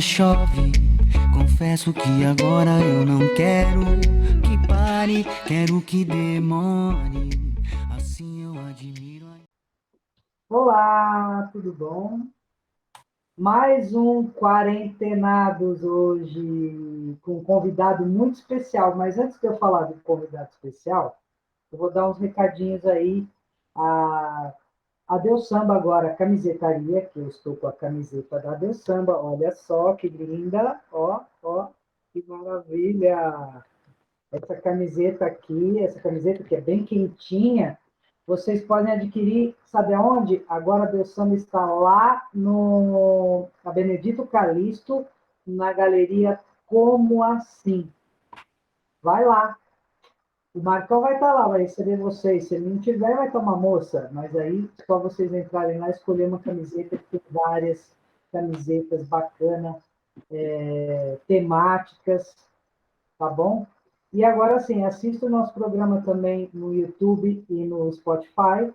ela chove. Confesso que agora eu não quero que pare, quero que demore. Assim eu admiro. Olá, tudo bom? Mais um Quarentenados hoje, com um convidado muito especial. Mas antes de eu falar do convidado especial, eu vou dar uns recadinhos aí. A Deus Samba agora, a camisetaria, que eu estou com a camiseta da Deus Samba. Olha só que linda, ó, ó, que maravilha! Essa camiseta aqui, essa camiseta que é bem quentinha, vocês podem adquirir, sabe aonde? Agora a Deus Samba está lá no na Benedito Calixto, na galeria Como Assim. Vai lá. O Marcão vai estar lá, vai receber vocês. Se ele não tiver, vai ter uma moça. Mas aí, só vocês entrarem lá e escolher uma camiseta, que tem várias camisetas bacanas, temáticas, tá bom? E agora sim, assista o nosso programa também no YouTube e no Spotify.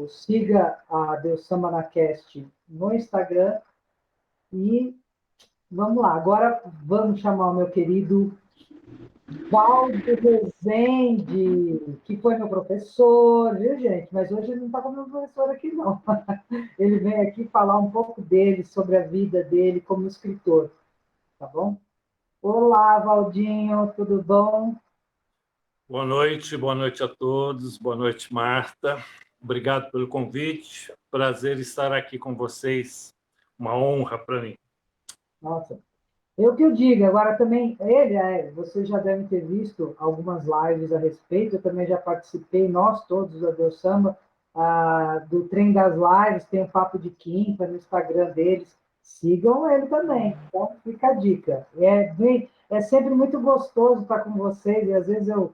Siga a Deus Samba na Cast no Instagram. E vamos lá, agora vamos chamar o meu querido Valdo Rezende, que foi meu professor, viu, gente? Mas hoje ele não está como meu professor aqui, não. Ele vem aqui falar um pouco dele, sobre a vida dele como escritor, tá bom? Olá, Valdinho, tudo bom? Boa noite a todos, boa noite, Marta. Obrigado pelo convite, prazer estar aqui com vocês, uma honra para mim. Nossa, eu que o digo, agora também, vocês já devem ter visto algumas lives a respeito, eu também já participei, nós todos da Deus Samba, do Trem das Lives, tem um Papo de Quinta no Instagram deles, sigam ele também, então fica a dica. É sempre muito gostoso estar com vocês, e às vezes eu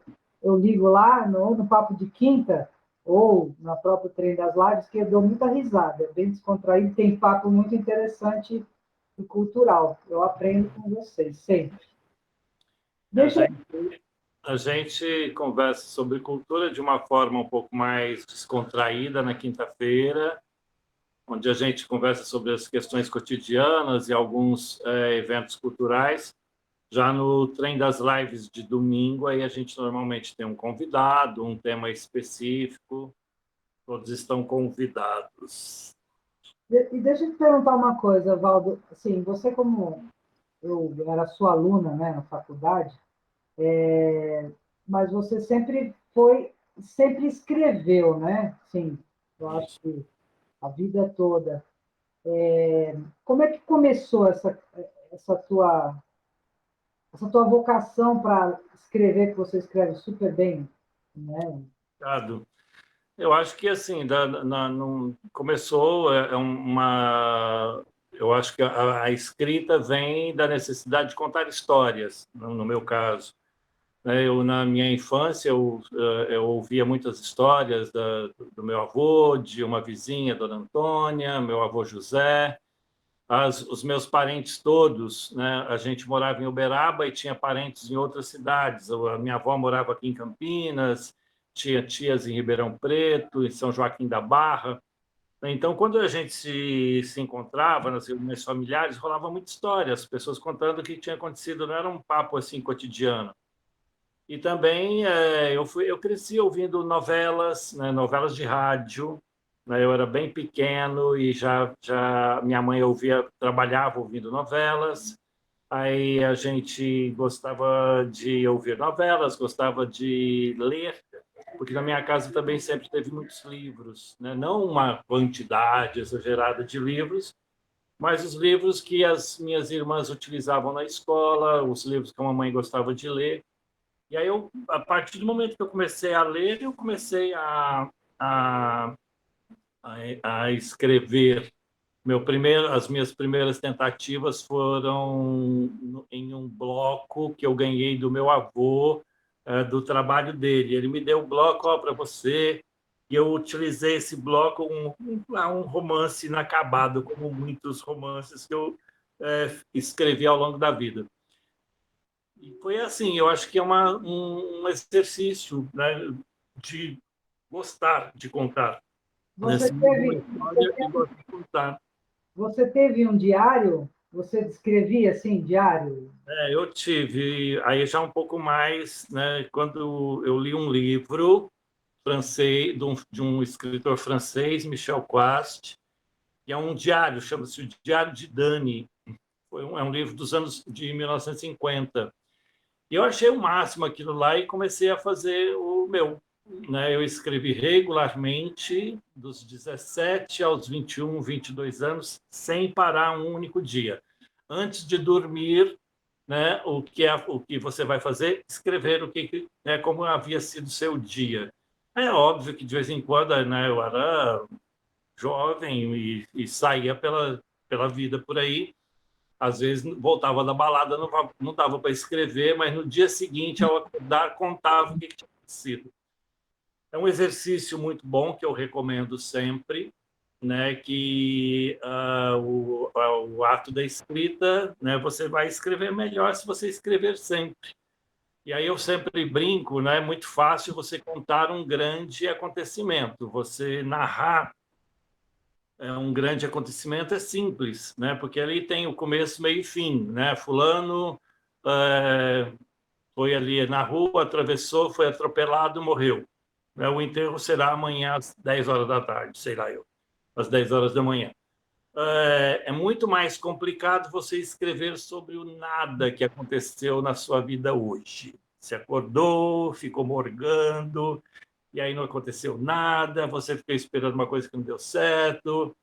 ligo lá no Papo de Quinta, ou na própria Trem das Lives, que eu dou muita risada, é bem descontraído, tem papo muito interessante e cultural. Eu aprendo com vocês, sempre. A gente conversa sobre cultura de uma forma um pouco mais descontraída na quinta-feira, onde a gente conversa sobre as questões cotidianas e alguns eventos culturais. Já no Trem das Lives de domingo, aí a gente normalmente tem um convidado, um tema específico, todos estão convidados. E deixa eu te perguntar uma coisa, Valdo. Assim, você, como eu era sua aluna, né, na faculdade, mas você sempre escreveu, né? Sim, eu acho que a vida toda. Como é que começou essa tua, essa tua vocação para escrever, que você escreve super bem, né? Obrigado. Eu acho que assim, começou uma. Eu acho que a escrita vem da necessidade de contar histórias, no meu caso. Na minha infância, eu ouvia muitas histórias do meu avô, de uma vizinha, Dona Antônia, meu avô José, os meus parentes todos, né? A gente morava em Uberaba e tinha parentes em outras cidades. A minha avó morava aqui em Campinas, tinha tias em Ribeirão Preto, em São Joaquim da Barra. Então, quando a gente se encontrava nas reuniões familiares, rolava muita história, as pessoas contando o que tinha acontecido, não era um papo assim cotidiano. E também eu cresci ouvindo novelas, né, novelas de rádio, né, eu era bem pequeno e já minha mãe trabalhava ouvindo novelas. Aí a gente gostava de ouvir novelas, gostava de ler, porque na minha casa também sempre teve muitos livros, né? Não uma quantidade exagerada de livros, mas os livros que as minhas irmãs utilizavam na escola, os livros que a mamãe gostava de ler. E aí, a partir do momento que eu comecei a ler, eu comecei a, a escrever. As minhas primeiras tentativas foram em um bloco que eu ganhei do meu avô, do trabalho dele. Ele me deu um bloco para você, e eu utilizei esse bloco, um romance inacabado, como muitos romances que eu escrevi ao longo da vida. E foi assim, eu acho que é um exercício, né, de gostar de contar. Você Uma história e gostar de contar. você teve um diário Você descrevia assim, diário? Eu tive, aí já um pouco mais, né, quando eu li um livro francês, de um escritor francês, Michel Quast, que é um diário, chama-se o Diário de Dani. É um livro dos anos de 1950. E eu achei o máximo aquilo lá e comecei a fazer o meu. Né? Eu escrevi regularmente, dos 17 aos 21, 22 anos, sem parar um único dia. Antes de dormir, né, o que você vai fazer? Escrever o que, né, como havia sido o seu dia. É óbvio que, de vez em quando, né, eu era jovem e saía pela vida por aí. Às vezes voltava da balada, não dava para escrever, mas no dia seguinte, ao acordar, contava o que tinha acontecido. É um exercício muito bom que eu recomendo sempre, né? Que o ato da escrita, né? Você vai escrever melhor se você escrever sempre. E aí eu sempre brinco, né? É muito fácil você contar um grande acontecimento, você narrar um grande acontecimento é simples, né? Porque ali tem o começo, meio e fim, né? Fulano foi ali na rua, atravessou, foi atropelado, morreu. Né? O enterro será amanhã às 10 horas da tarde, sei lá eu, às 10 horas da manhã. É muito mais complicado você escrever sobre o nada que aconteceu na sua vida hoje. Você acordou, ficou morgando, e aí não aconteceu nada, você ficou esperando uma coisa que não deu certo,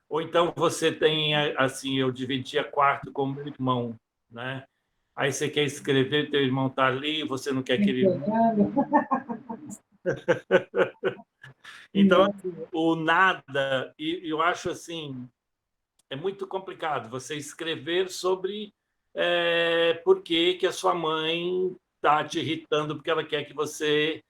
ou então você tem, assim, eu dividia quarto com meu irmão, né? Aí você quer escrever, teu irmão está ali, você não quer que ele... Entendendo? Então, assim, o nada, e eu acho assim, é muito complicado você escrever sobre por que a sua mãe está te irritando, porque ela quer que você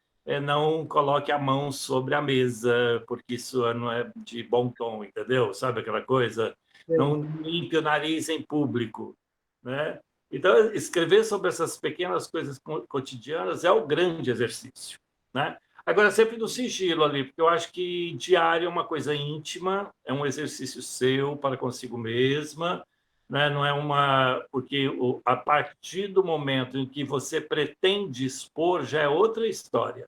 não coloque a mão sobre a mesa, porque isso não é de bom tom, entendeu? Sabe aquela coisa? Não limpe o nariz em público, né? Então, escrever sobre essas pequenas coisas cotidianas é o grande exercício, né? Agora, sempre no sigilo ali, porque eu acho que diário é uma coisa íntima, é um exercício seu para consigo mesma, né? Não é uma. Porque a partir do momento em que você pretende expor, já é outra história.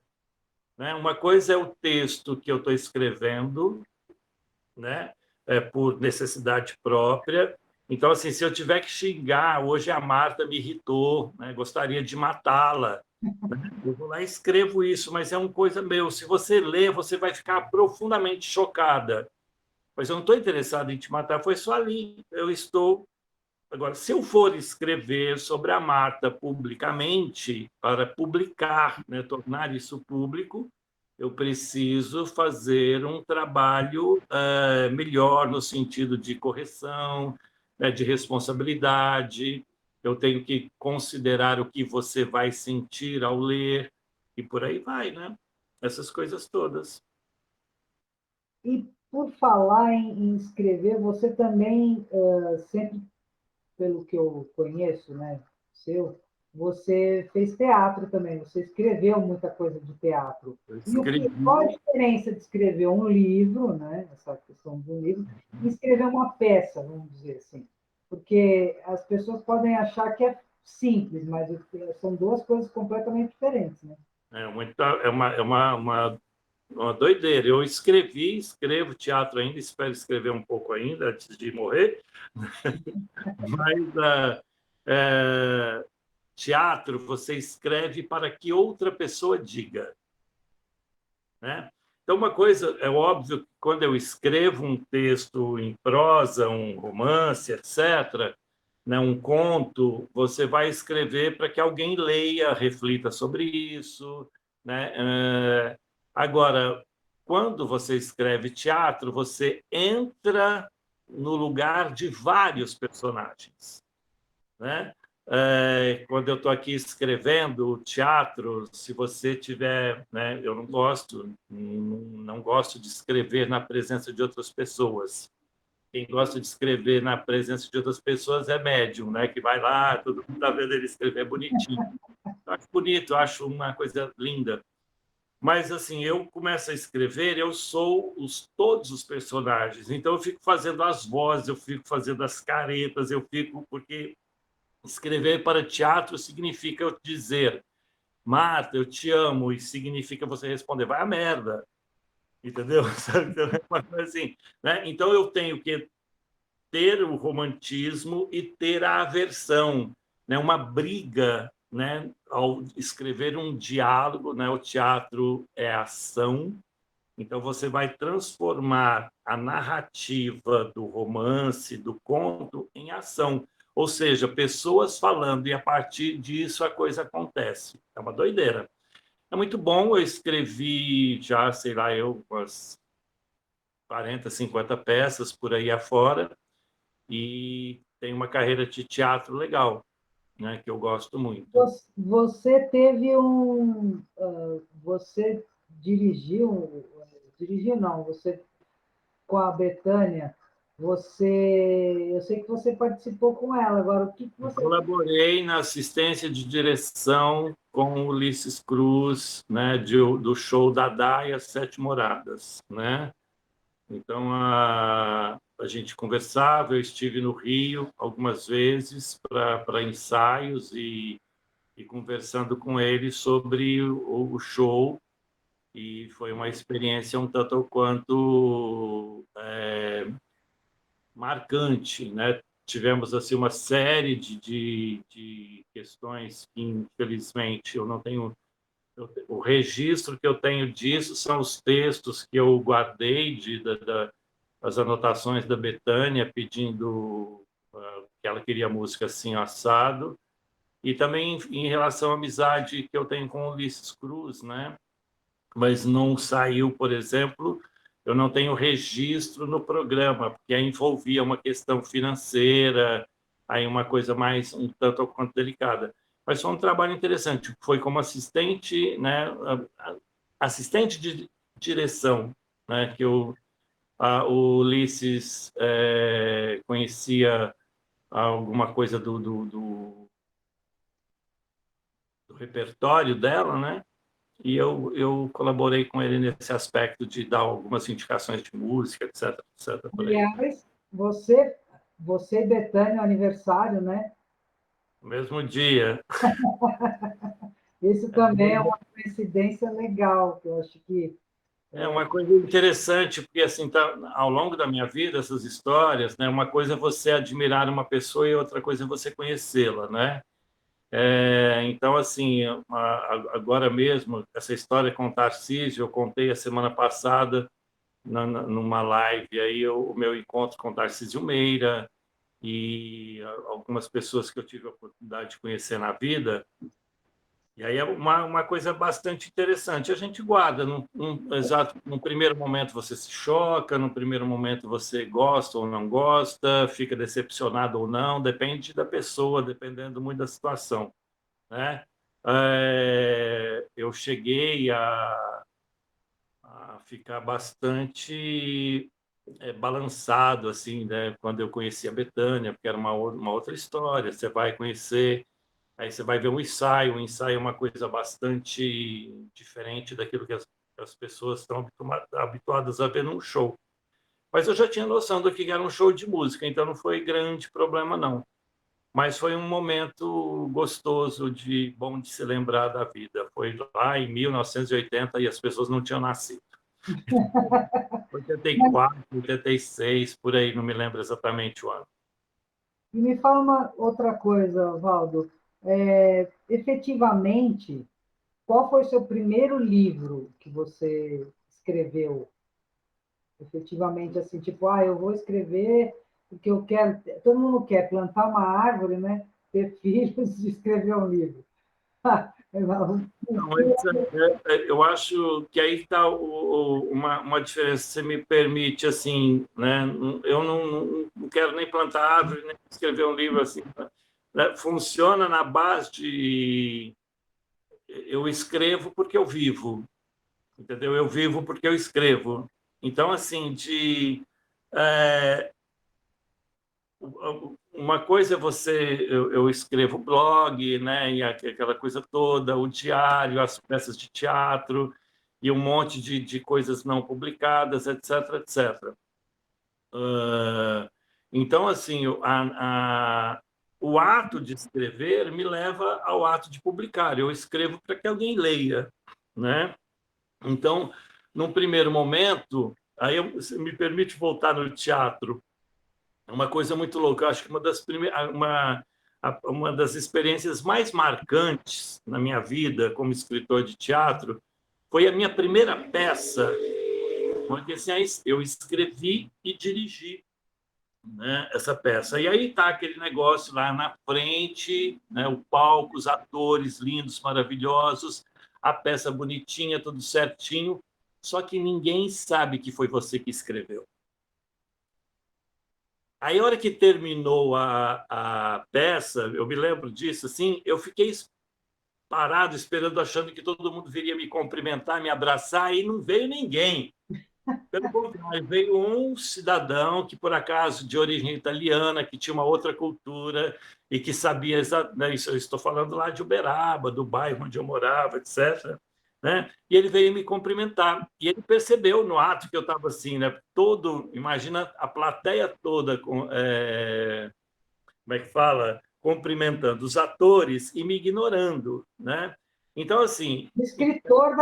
Né? Uma coisa é o texto que eu estou escrevendo, né? Por necessidade própria. Então, assim, se eu tiver que xingar, hoje a Marta me irritou, né? Gostaria de matá-la. Eu vou lá e escrevo isso, mas é uma coisa meu. Se você ler, você vai ficar profundamente chocada. Mas eu não estou interessado em te matar, foi só ali. Eu estou. Agora, se eu for escrever sobre a Marta publicamente, para publicar, né, tornar isso público, eu preciso fazer um trabalho melhor no sentido de correção, né, de responsabilidade. Eu tenho que considerar o que você vai sentir ao ler e por aí vai, né? Essas coisas todas. E por falar em escrever, você também, sempre, pelo que eu conheço, né, seu, você fez teatro também, você escreveu muita coisa de teatro. Eu E qual a escrevi. diferença de escrever um livro, né, essa questão do livro, e escrever uma peça, vamos dizer assim? Porque as pessoas podem achar que é simples, mas são duas coisas completamente diferentes, né? Uma doideira. Eu escrevo teatro ainda, espero escrever um pouco ainda antes de morrer, mas teatro você escreve para que outra pessoa diga, né? Então, uma coisa, é óbvio que quando eu escrevo um texto em prosa, um romance, etc., né, um conto, você vai escrever para que alguém leia, reflita sobre isso, né? Agora, quando você escreve teatro, você entra no lugar de vários personagens, né? Quando eu estou aqui escrevendo teatro, se você tiver, né, eu não gosto de escrever na presença de outras pessoas. Quem gosta de escrever na presença de outras pessoas é médium, né? Que vai lá, todo mundo está vendo ele escrever bonitinho. Eu acho bonito, eu acho uma coisa linda. Mas, assim, eu começo a escrever, eu sou todos os personagens. Então, eu fico fazendo as vozes, eu fico fazendo as caretas, porque escrever para teatro significa eu dizer, Marta, eu te amo, e significa você responder, vai a merda, entendeu? Então, é uma coisa assim, né? Então, eu tenho que ter o romantismo e ter a aversão, né? Uma briga, né? Ao escrever um diálogo, né? O teatro é ação, então você vai transformar a narrativa do romance, do conto, em ação, ou seja, pessoas falando e a partir disso a coisa acontece. É uma doideira. É muito bom, eu escrevi já, sei lá, umas 40, 50 peças por aí afora, e tem uma carreira de teatro legal, né, que eu gosto muito. Você teve você dirigiu não, você com a Betânia, eu sei que você participou com ela, agora o que que Eu você... colaborei na assistência de direção com o Ulisses Cruz, né, do show Dadá e as Sete Moradas, né? Então a gente conversava, eu estive no Rio algumas vezes para ensaios e conversando com ele sobre o show, e foi uma experiência um tanto ou quanto marcante, né? Tivemos assim uma série de questões que infelizmente eu não tenho, o registro que eu tenho disso são os textos que eu guardei as anotações da Betânia pedindo que ela queria música assim assado, e também em relação à amizade que eu tenho com o Ulisses Cruz, né? Mas não saiu, por exemplo, eu não tenho registro no programa, porque aí envolvia uma questão financeira, aí uma coisa mais um tanto ou quanto delicada. Mas foi um trabalho interessante, foi como assistente, né, assistente de direção, né, que o Ulisses conhecia alguma coisa do repertório dela, né? E eu colaborei com ele nesse aspecto de dar algumas indicações de música, etc, etc, por aí. Aliás, você e Betânia, aniversário, né? No mesmo dia. Isso também é uma coincidência legal, que eu acho que... É uma coisa interessante, porque assim, tá, ao longo da minha vida, essas histórias, né, uma coisa é você admirar uma pessoa e outra coisa é você conhecê-la, né? Então, assim, agora mesmo, essa história com o Tarcísio, eu contei a semana passada, numa live, aí o meu encontro com o Tarcísio Meira, e algumas pessoas que eu tive a oportunidade de conhecer na vida. E aí é uma coisa bastante interessante. A gente guarda, exato, num primeiro momento você se choca, no primeiro momento você gosta ou não gosta, fica decepcionado ou não, depende da pessoa, dependendo muito da situação, né? Eu cheguei a ficar bastante balançado assim, né? Quando eu conheci a Betânia, porque era uma outra história. Você vai conhecer, aí você vai ver um ensaio. O ensaio é uma coisa bastante diferente daquilo que as pessoas estão habituadas a ver num show. Mas eu já tinha noção do que era um show de música, então não foi grande problema, não. Mas foi um momento gostoso, bom de se lembrar da vida. Foi lá em 1980 e as pessoas não tinham nascido. 84, 86, por aí, não me lembro exatamente o ano. E me fala uma outra coisa, Valdo. Efetivamente, qual foi o seu primeiro livro que você escreveu? Efetivamente, assim, tipo, eu vou escrever porque eu quero... Todo mundo quer plantar uma árvore, né? Ter filhos e escrever um livro. Não, eu acho que aí está uma diferença, se me permite, assim, né? Eu não quero nem plantar árvore, nem escrever um livro assim, né? Funciona na base de eu escrevo porque eu vivo, entendeu? Eu vivo porque eu escrevo. Então, assim, é, uma coisa é eu escrevo blog, né, e aquela coisa toda, o diário, as peças de teatro, e um monte de coisas não publicadas, etc, etc. Então, assim, o ato de escrever me leva ao ato de publicar. Eu escrevo para que alguém leia, né? Então, num primeiro momento, aí me permite voltar no teatro. É uma coisa muito louca. Eu acho que uma das experiências mais marcantes na minha vida como escritor de teatro foi a minha primeira peça, porque assim, eu escrevi e dirigi, né, essa peça. E aí está aquele negócio lá na frente, né, o palco, os atores lindos, maravilhosos, a peça bonitinha, tudo certinho, só que ninguém sabe que foi você que escreveu. Aí, a hora que terminou a peça, eu me lembro disso, assim, eu fiquei parado, esperando, achando que todo mundo viria me cumprimentar, me abraçar, e não veio ninguém. Pelo contrário, veio um cidadão que, por acaso, de origem italiana, que tinha uma outra cultura e que sabia exatamente, isso eu estou falando lá de Uberaba, do bairro onde eu morava, etc. Né? E ele veio me cumprimentar. E ele percebeu no ato que eu estava assim, né? Imagina a plateia toda, como é que fala? Cumprimentando os atores e me ignorando. Né? Então, assim. O escritor,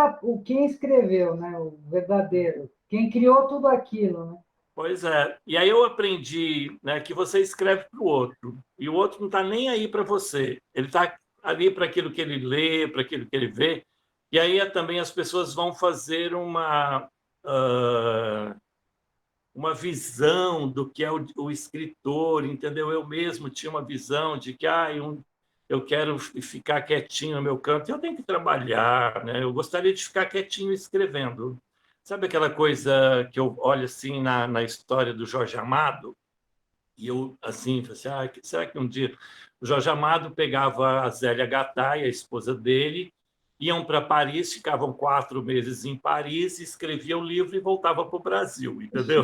quem escreveu, né? O verdadeiro. Quem criou tudo aquilo, né? Pois é. E aí eu aprendi, né, que você escreve para o outro, e o outro não está nem aí para você. Ele está ali para aquilo que ele lê, para aquilo que ele vê. E aí também as pessoas vão fazer uma visão do que é o escritor, entendeu? Eu mesmo tinha uma visão de que eu quero ficar quietinho no meu canto, eu tenho que trabalhar, né? Eu gostaria de ficar quietinho escrevendo. Sabe aquela coisa que eu olho assim na história do Jorge Amado? E eu, assim, falei assim, será que um dia o Jorge Amado pegava a Zélia Gattai, a esposa dele, iam para Paris, ficavam 4 meses em Paris, escrevia o livro e voltava para o Brasil, entendeu?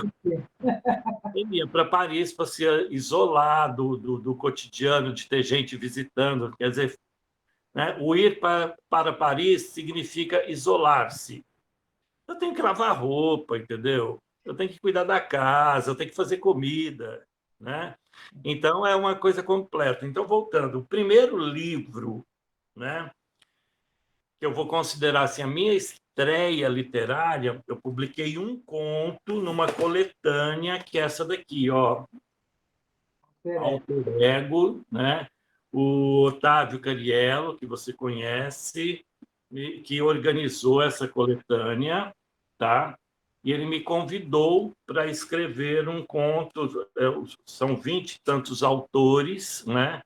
Ele ia para Paris para se isolar do cotidiano, de ter gente visitando. Quer dizer, né, o ir para Paris significa isolar-se. Eu tenho que lavar roupa, entendeu? Eu tenho que cuidar da casa, eu tenho que fazer comida, né? Então, é uma coisa completa. Então, voltando, o primeiro livro, né, que eu vou considerar assim, a minha estreia literária, eu publiquei um conto numa coletânea, que é essa daqui, ó, Alter Ego, né? O Otávio Cariello, que você conhece, que organizou essa coletânea, tá? E ele me convidou para escrever um conto, são 20 e tantos autores, né?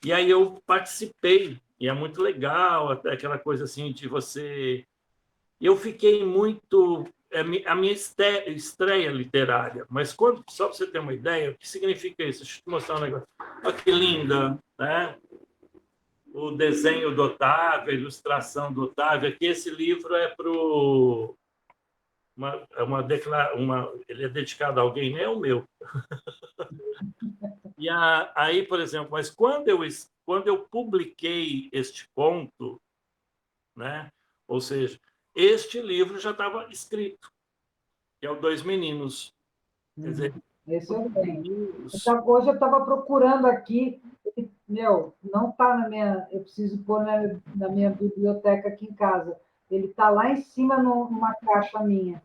E aí eu participei, e é muito legal, até aquela coisa assim de você... Eu fiquei muito... a minha estreia literária, mas só para você ter uma ideia, o que significa isso? Deixa eu te mostrar um negócio. Olha que linda, né? O desenho do Otávio, a ilustração do Otávio. Aqui esse livro é para ele é dedicado a alguém, não é o meu. E aí, por exemplo, mas quando eu publiquei este conto, né? Ou seja, este livro já estava escrito, que é o Dois Meninos. Quer dizer, esse eu tenho. Hoje eu estava procurando aqui, não está na minha... Eu preciso pôr na minha biblioteca aqui em casa. Ele está lá em cima numa caixa minha.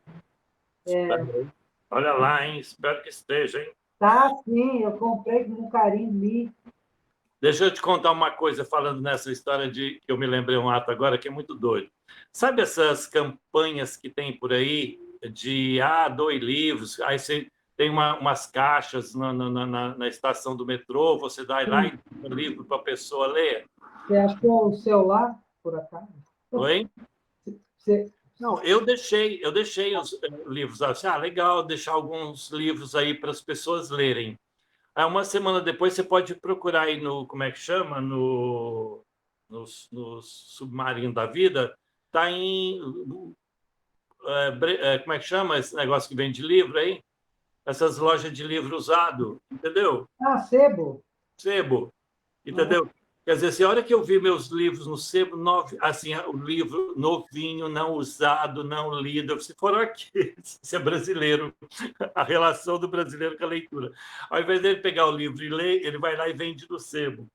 Olha lá, hein? Espero que esteja, hein? Tá, sim, eu comprei com carinho, li. Deixa eu te contar uma coisa, falando nessa história que eu me lembrei um ato agora, que é muito doido. Sabe essas campanhas que tem por aí de doe livros, aí você tem umas caixas na estação do metrô, você dá lá e dá um livro para a pessoa ler? Você achou o seu lá, por acaso? Oi? Você... Não, eu deixei os livros assim, legal, deixar alguns livros aí para as pessoas lerem. Uma semana depois você pode procurar aí como é que chama? No Submarino da Vida, está em... como é que chama esse negócio que vende livro aí? Essas lojas de livro usado, entendeu? Sebo. Sebo, entendeu? Quer dizer, assim, a hora que eu vi meus livros no sebo, assim, o livro novinho, não usado, não lido, eu foram aqui, isso é brasileiro, a relação do brasileiro com a leitura. Ao invés dele pegar o livro e ler, ele vai lá e vende no sebo.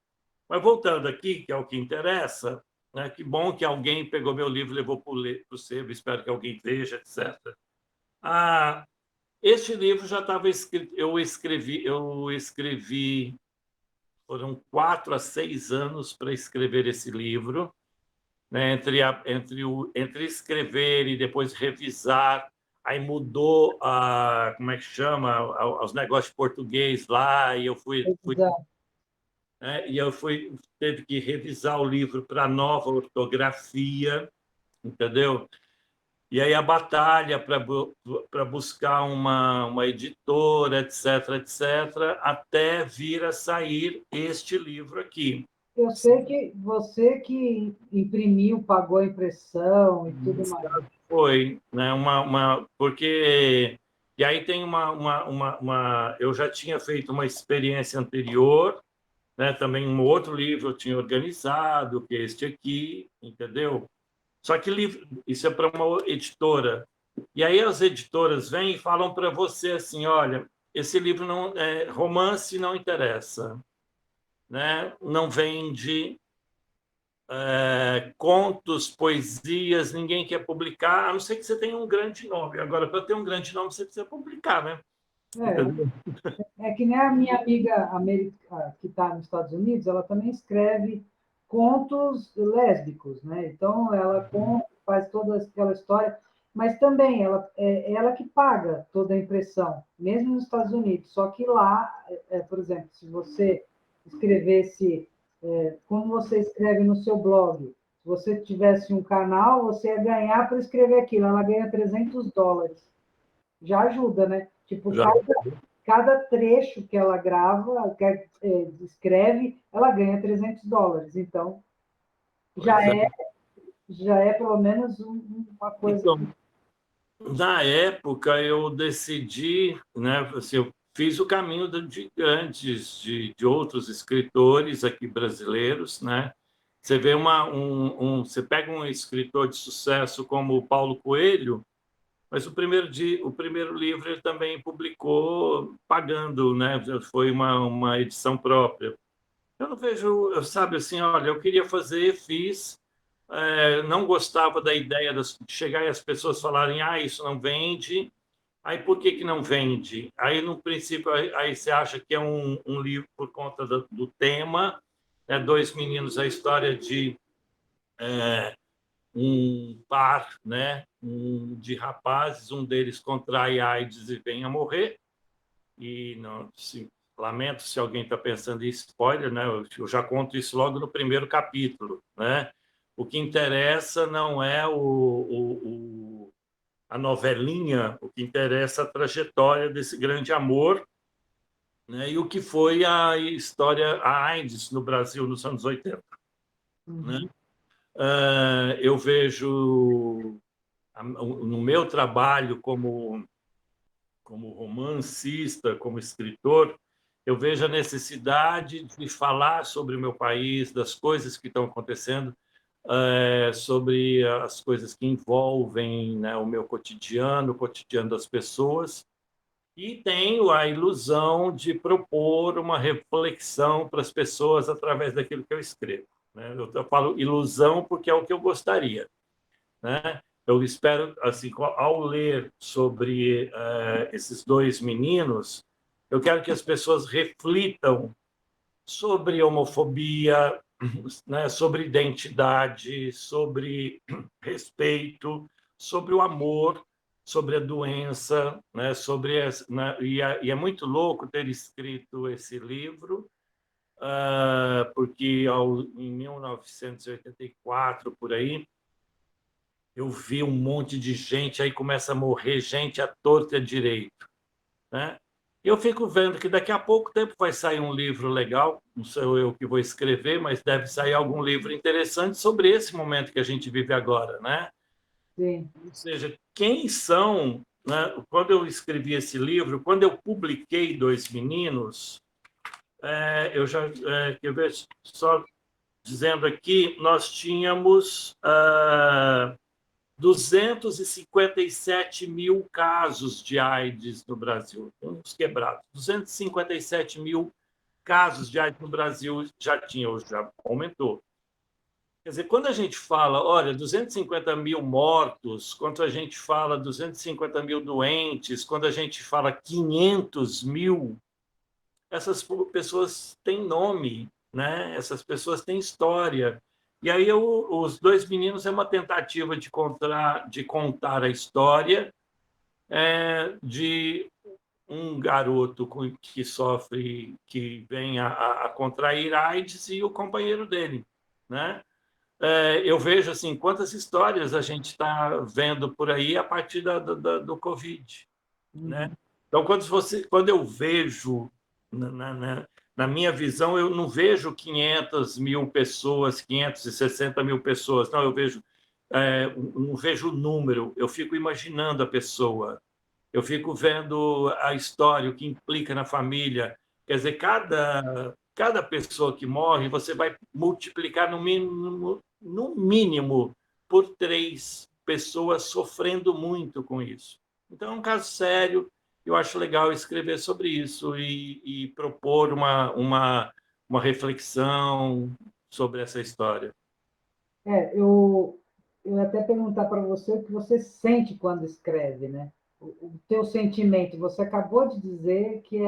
Mas voltando aqui, que é o que interessa, né, que bom que alguém pegou meu livro e levou para o sebo, espero que alguém veja, etc. Este livro já estava escrito, eu escrevi, foram 4 a 6 anos para escrever esse livro, né? Entre escrever e depois revisar, aí mudou como é que chama, os negócios de português lá, e eu Exato. teve que revisar o livro para nova ortografia, entendeu? E aí a batalha para buscar uma editora, etc., etc., até vir a sair este livro aqui. Eu sei que você que imprimiu, pagou a impressão e tudo mais. Foi, né? Porque e aí tem eu já tinha feito uma experiência anterior, né? Também um outro livro eu tinha organizado, que é este aqui, entendeu? Só que isso é para uma editora. E aí as editoras vêm e falam para você assim, olha, esse livro não romance não interessa, né? Não vende contos, poesias, ninguém quer publicar, a não ser que você tenha um grande nome. Agora, para ter um grande nome, você precisa publicar, né? É que nem a minha amiga que está nos Estados Unidos, ela também escreve contos lésbicos, né? Então, ela faz toda aquela história, mas também ela que paga toda a impressão, mesmo nos Estados Unidos. Só que lá, por exemplo, se você escrevesse, como você escreve no seu blog, se você tivesse um canal, você ia ganhar para escrever aquilo. Ela ganha $300. Já ajuda, né? Tipo, cada trecho que ela grava, escreve, ela ganha $300. Então, já é pelo menos uma coisa. Então, na época, eu decidi, né, assim, eu fiz o caminho de outros escritores aqui brasileiros, né? Você vê você pega um escritor de sucesso como o Paulo Coelho, mas o primeiro livro ele também publicou pagando, né? Foi uma edição própria. Eu não vejo, sabe assim, olha, eu queria fazer, fiz, não gostava da ideia de chegar e as pessoas falarem, isso não vende, aí por que não vende? Aí, no princípio, aí você acha que é um livro por conta do tema, né? 2 meninos, a história de um par, né, de rapazes, um deles contrai AIDS e vem a morrer. E não, lamento se alguém está pensando em spoiler, né? Eu já conto isso logo no primeiro capítulo, né? O que interessa não é a novelinha, o que interessa é a trajetória desse grande amor, né? E o que foi a história, a AIDS no Brasil nos anos 80. Né? Eu vejo no meu trabalho como romancista, como escritor, eu vejo a necessidade de falar sobre o meu país, das coisas que estão acontecendo, sobre as coisas que envolvem, né, o meu cotidiano, o cotidiano das pessoas, e tenho a ilusão de propor uma reflexão para as pessoas através daquilo que eu escrevo. Né? Eu falo ilusão porque é o que eu gostaria. Né? Eu espero, assim, ao ler sobre esses 2 meninos, eu quero que as pessoas reflitam sobre homofobia, né, sobre identidade, sobre respeito, sobre o amor, sobre a doença, né, e é muito louco ter escrito esse livro, porque em 1984, por aí, eu vi um monte de gente, aí começa a morrer gente à torta e à direito. Né? Eu fico vendo que daqui a pouco tempo vai sair um livro legal, não sou eu que vou escrever, mas deve sair algum livro interessante sobre esse momento que a gente vive agora. Né? Sim. Ou seja, quem são... Né? Quando eu escrevi esse livro, quando eu publiquei 2 meninos, eu já... quer ver, só dizendo aqui, nós tínhamos 257 mil casos de AIDS no Brasil, uns quebrados. 257 mil casos de AIDS no Brasil já aumentou. Quer dizer, quando a gente fala, olha, 250 mil mortos, quando a gente fala 250 mil doentes, quando a gente fala 500 mil, essas pessoas têm nome, né? Essas pessoas têm história. E aí os dois meninos é uma tentativa de contar a história de um garoto que sofre, que vem a contrair AIDS e o companheiro dele, né? Eu vejo assim quantas histórias a gente está vendo por aí a partir do Covid, né? Então, quando eu vejo na minha visão, eu não vejo 500 mil pessoas, 560 mil pessoas, não, eu vejo não vejo o número, eu fico imaginando a pessoa, eu fico vendo a história, o que implica na família. Quer dizer, cada pessoa que morre, você vai multiplicar no mínimo por 3 pessoas sofrendo muito com isso. Então, é um caso sério. Eu acho legal escrever sobre isso e propor uma reflexão sobre essa história. Eu ia até perguntar para você o que você sente quando escreve, né? O teu sentimento. Você acabou de dizer que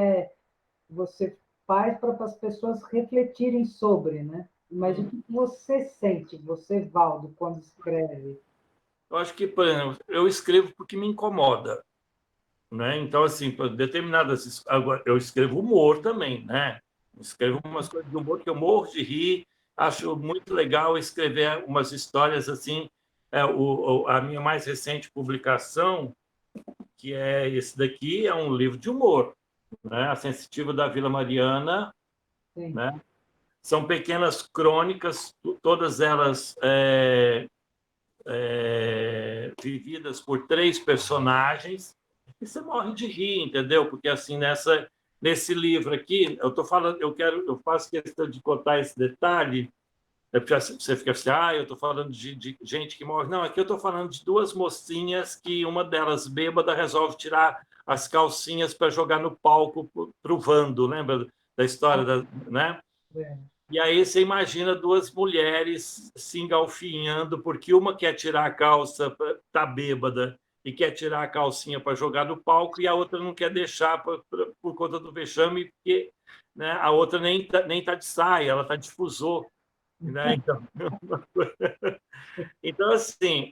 você faz para as pessoas refletirem sobre, né? Mas o que você sente, você, Valdo, quando escreve? Eu acho que, por exemplo, eu escrevo porque me incomoda, né? Então, assim, determinadas. Agora, eu escrevo humor também, né? Escrevo umas coisas de humor que eu morro de rir. Acho muito legal escrever umas histórias assim. A minha mais recente publicação, que é esse daqui, é um livro de humor, né? A Sensitiva da Vila Mariana, Sim. né? São pequenas crônicas, todas elas vividas por 3 personagens, e você morre de rir, entendeu? Porque assim nesse livro aqui, eu estou falando, eu faço questão de contar esse detalhe. Você fica assim, eu estou falando de gente que morre. Não, aqui eu estou falando de 2 mocinhas que uma delas bêbada resolve tirar as calcinhas para jogar no palco para o Vando, lembra da história né? É. E aí você imagina 2 mulheres se engalfinhando, porque uma quer tirar a calça, tá bêbada, e quer tirar a calcinha para jogar no palco, e a outra não quer deixar por conta do vexame, porque, né, a outra nem tá de saia, ela tá de fusô, né? Então assim,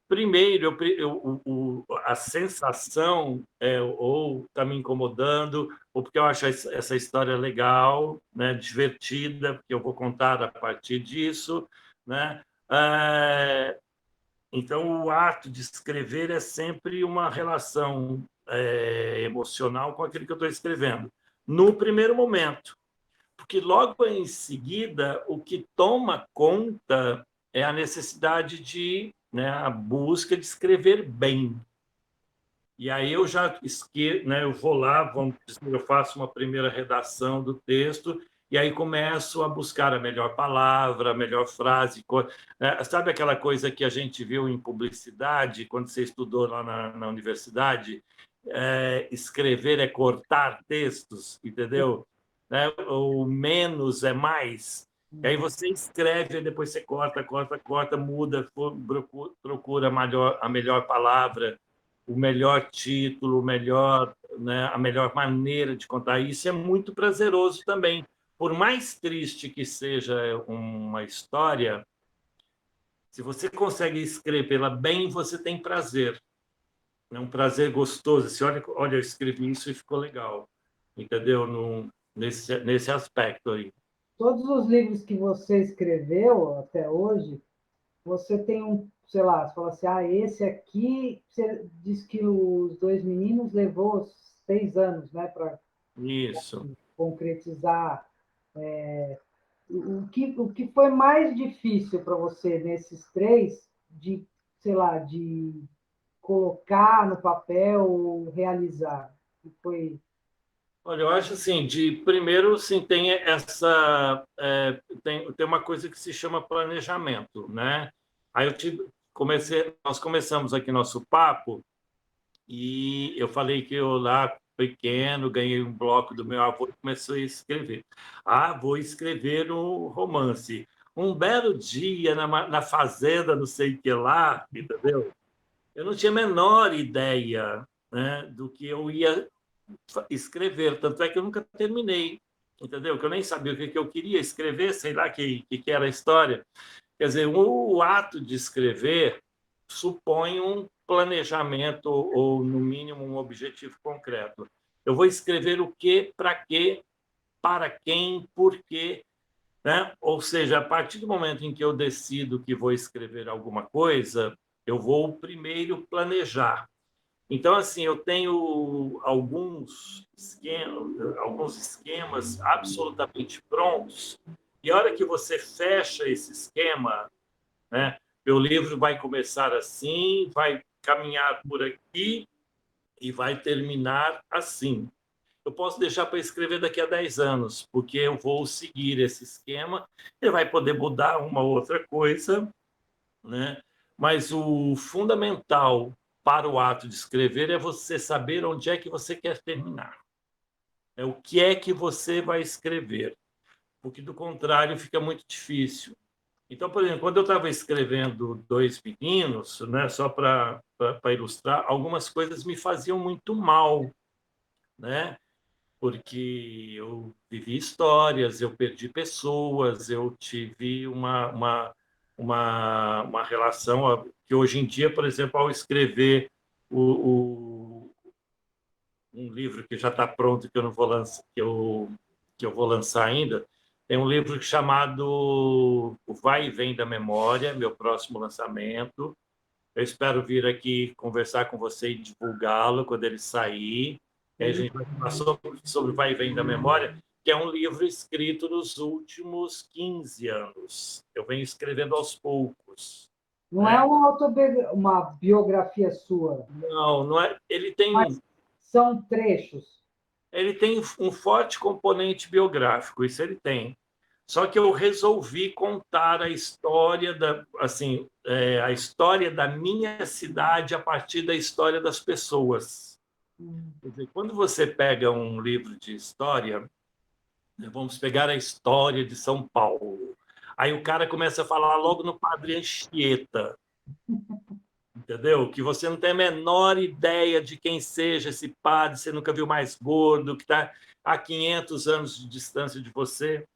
primeiro, a sensação ou está me incomodando, ou porque eu acho essa história legal, né, divertida, porque eu vou contar a partir disso, né? Então, o ato de escrever é sempre uma relação emocional com aquilo que eu estou escrevendo. No primeiro momento, porque logo em seguida o que toma conta é a necessidade né, a busca de escrever bem. E aí eu já né, eu vou lá, eu faço uma primeira redação do texto e aí começo a buscar a melhor palavra, a melhor frase. Sabe aquela coisa que a gente viu em publicidade, quando você estudou lá na universidade? Escrever é cortar textos, entendeu? Né? O menos é mais. E aí você escreve, depois você corta, muda, procura a melhor palavra, o melhor título, né, a melhor maneira de contar. Isso é muito prazeroso também. Por mais triste que seja uma história, se você consegue escrevê-la bem, você tem prazer. É um prazer gostoso. Assim, olha, eu escrevi isso e ficou legal. Entendeu? Nesse aspecto aí. Todos os livros que você escreveu até hoje, você tem sei lá, você fala assim, esse aqui, você diz que os dois meninos levou 6 anos, né, para Isso. concretizar. O que foi mais difícil para você nesses 3, de, sei lá, de colocar no papel, realizar? Que foi Olha, eu acho assim, de primeiro, sim, tem tem uma coisa que se chama planejamento, né? Aí nós começamos aqui nosso papo e eu falei que eu lá pequeno ganhei um bloco do meu avô e comecei a escrever. Ah, vou escrever um romance. Um belo dia na fazenda, não sei o que lá, entendeu? Eu não tinha a menor ideia, né, do que eu ia escrever, tanto é que eu nunca terminei, entendeu? Que eu nem sabia o que eu queria escrever, sei lá que era a história. Quer dizer, o ato de escrever supõe um planejamento ou, no mínimo, um objetivo concreto. Eu vou escrever o quê, para quem, por quê, né? Ou seja, a partir do momento em que eu decido que vou escrever alguma coisa, eu vou primeiro planejar. Então, assim, eu tenho alguns esquemas absolutamente prontos, e a hora que você fecha esse esquema, né, meu livro vai começar assim, vai caminhar por aqui e vai terminar assim. Eu posso deixar para escrever daqui a 10 anos, porque eu vou seguir esse esquema, ele vai poder mudar uma outra coisa, né? Mas o fundamental para o ato de escrever é você saber onde é que você quer terminar. É o que é que você vai escrever, porque do contrário fica muito difícil. Então, por exemplo, quando eu estava escrevendo Dois Meninos, né, só para ilustrar, algumas coisas me faziam muito mal, né? Porque eu vivi histórias, eu perdi pessoas, eu tive uma relação que hoje em dia, por exemplo, ao escrever um livro que já está pronto, que eu não vou lançar, que eu vou lançar ainda, tem um livro chamado O Vai e Vem da Memória, meu próximo lançamento. Eu espero vir aqui conversar com você e divulgá-lo quando ele sair. E aí a gente vai falar sobre o Vai e Vem da Memória, que é um livro escrito nos últimos 15 anos. Eu venho escrevendo aos poucos. Não é Né? uma biografia sua, Não, não é. mas são trechos. Ele tem um forte componente biográfico, isso ele tem. Só que eu resolvi contar a história a história da minha cidade a partir da história das pessoas. Quer dizer, quando você pega um livro de história, né, vamos pegar a história de São Paulo. Aí o cara começa a falar logo no Padre Anchieta, entendeu? Que você não tem a menor ideia de quem seja esse padre, você nunca viu mais gordo, que está a 500 anos de distância de você.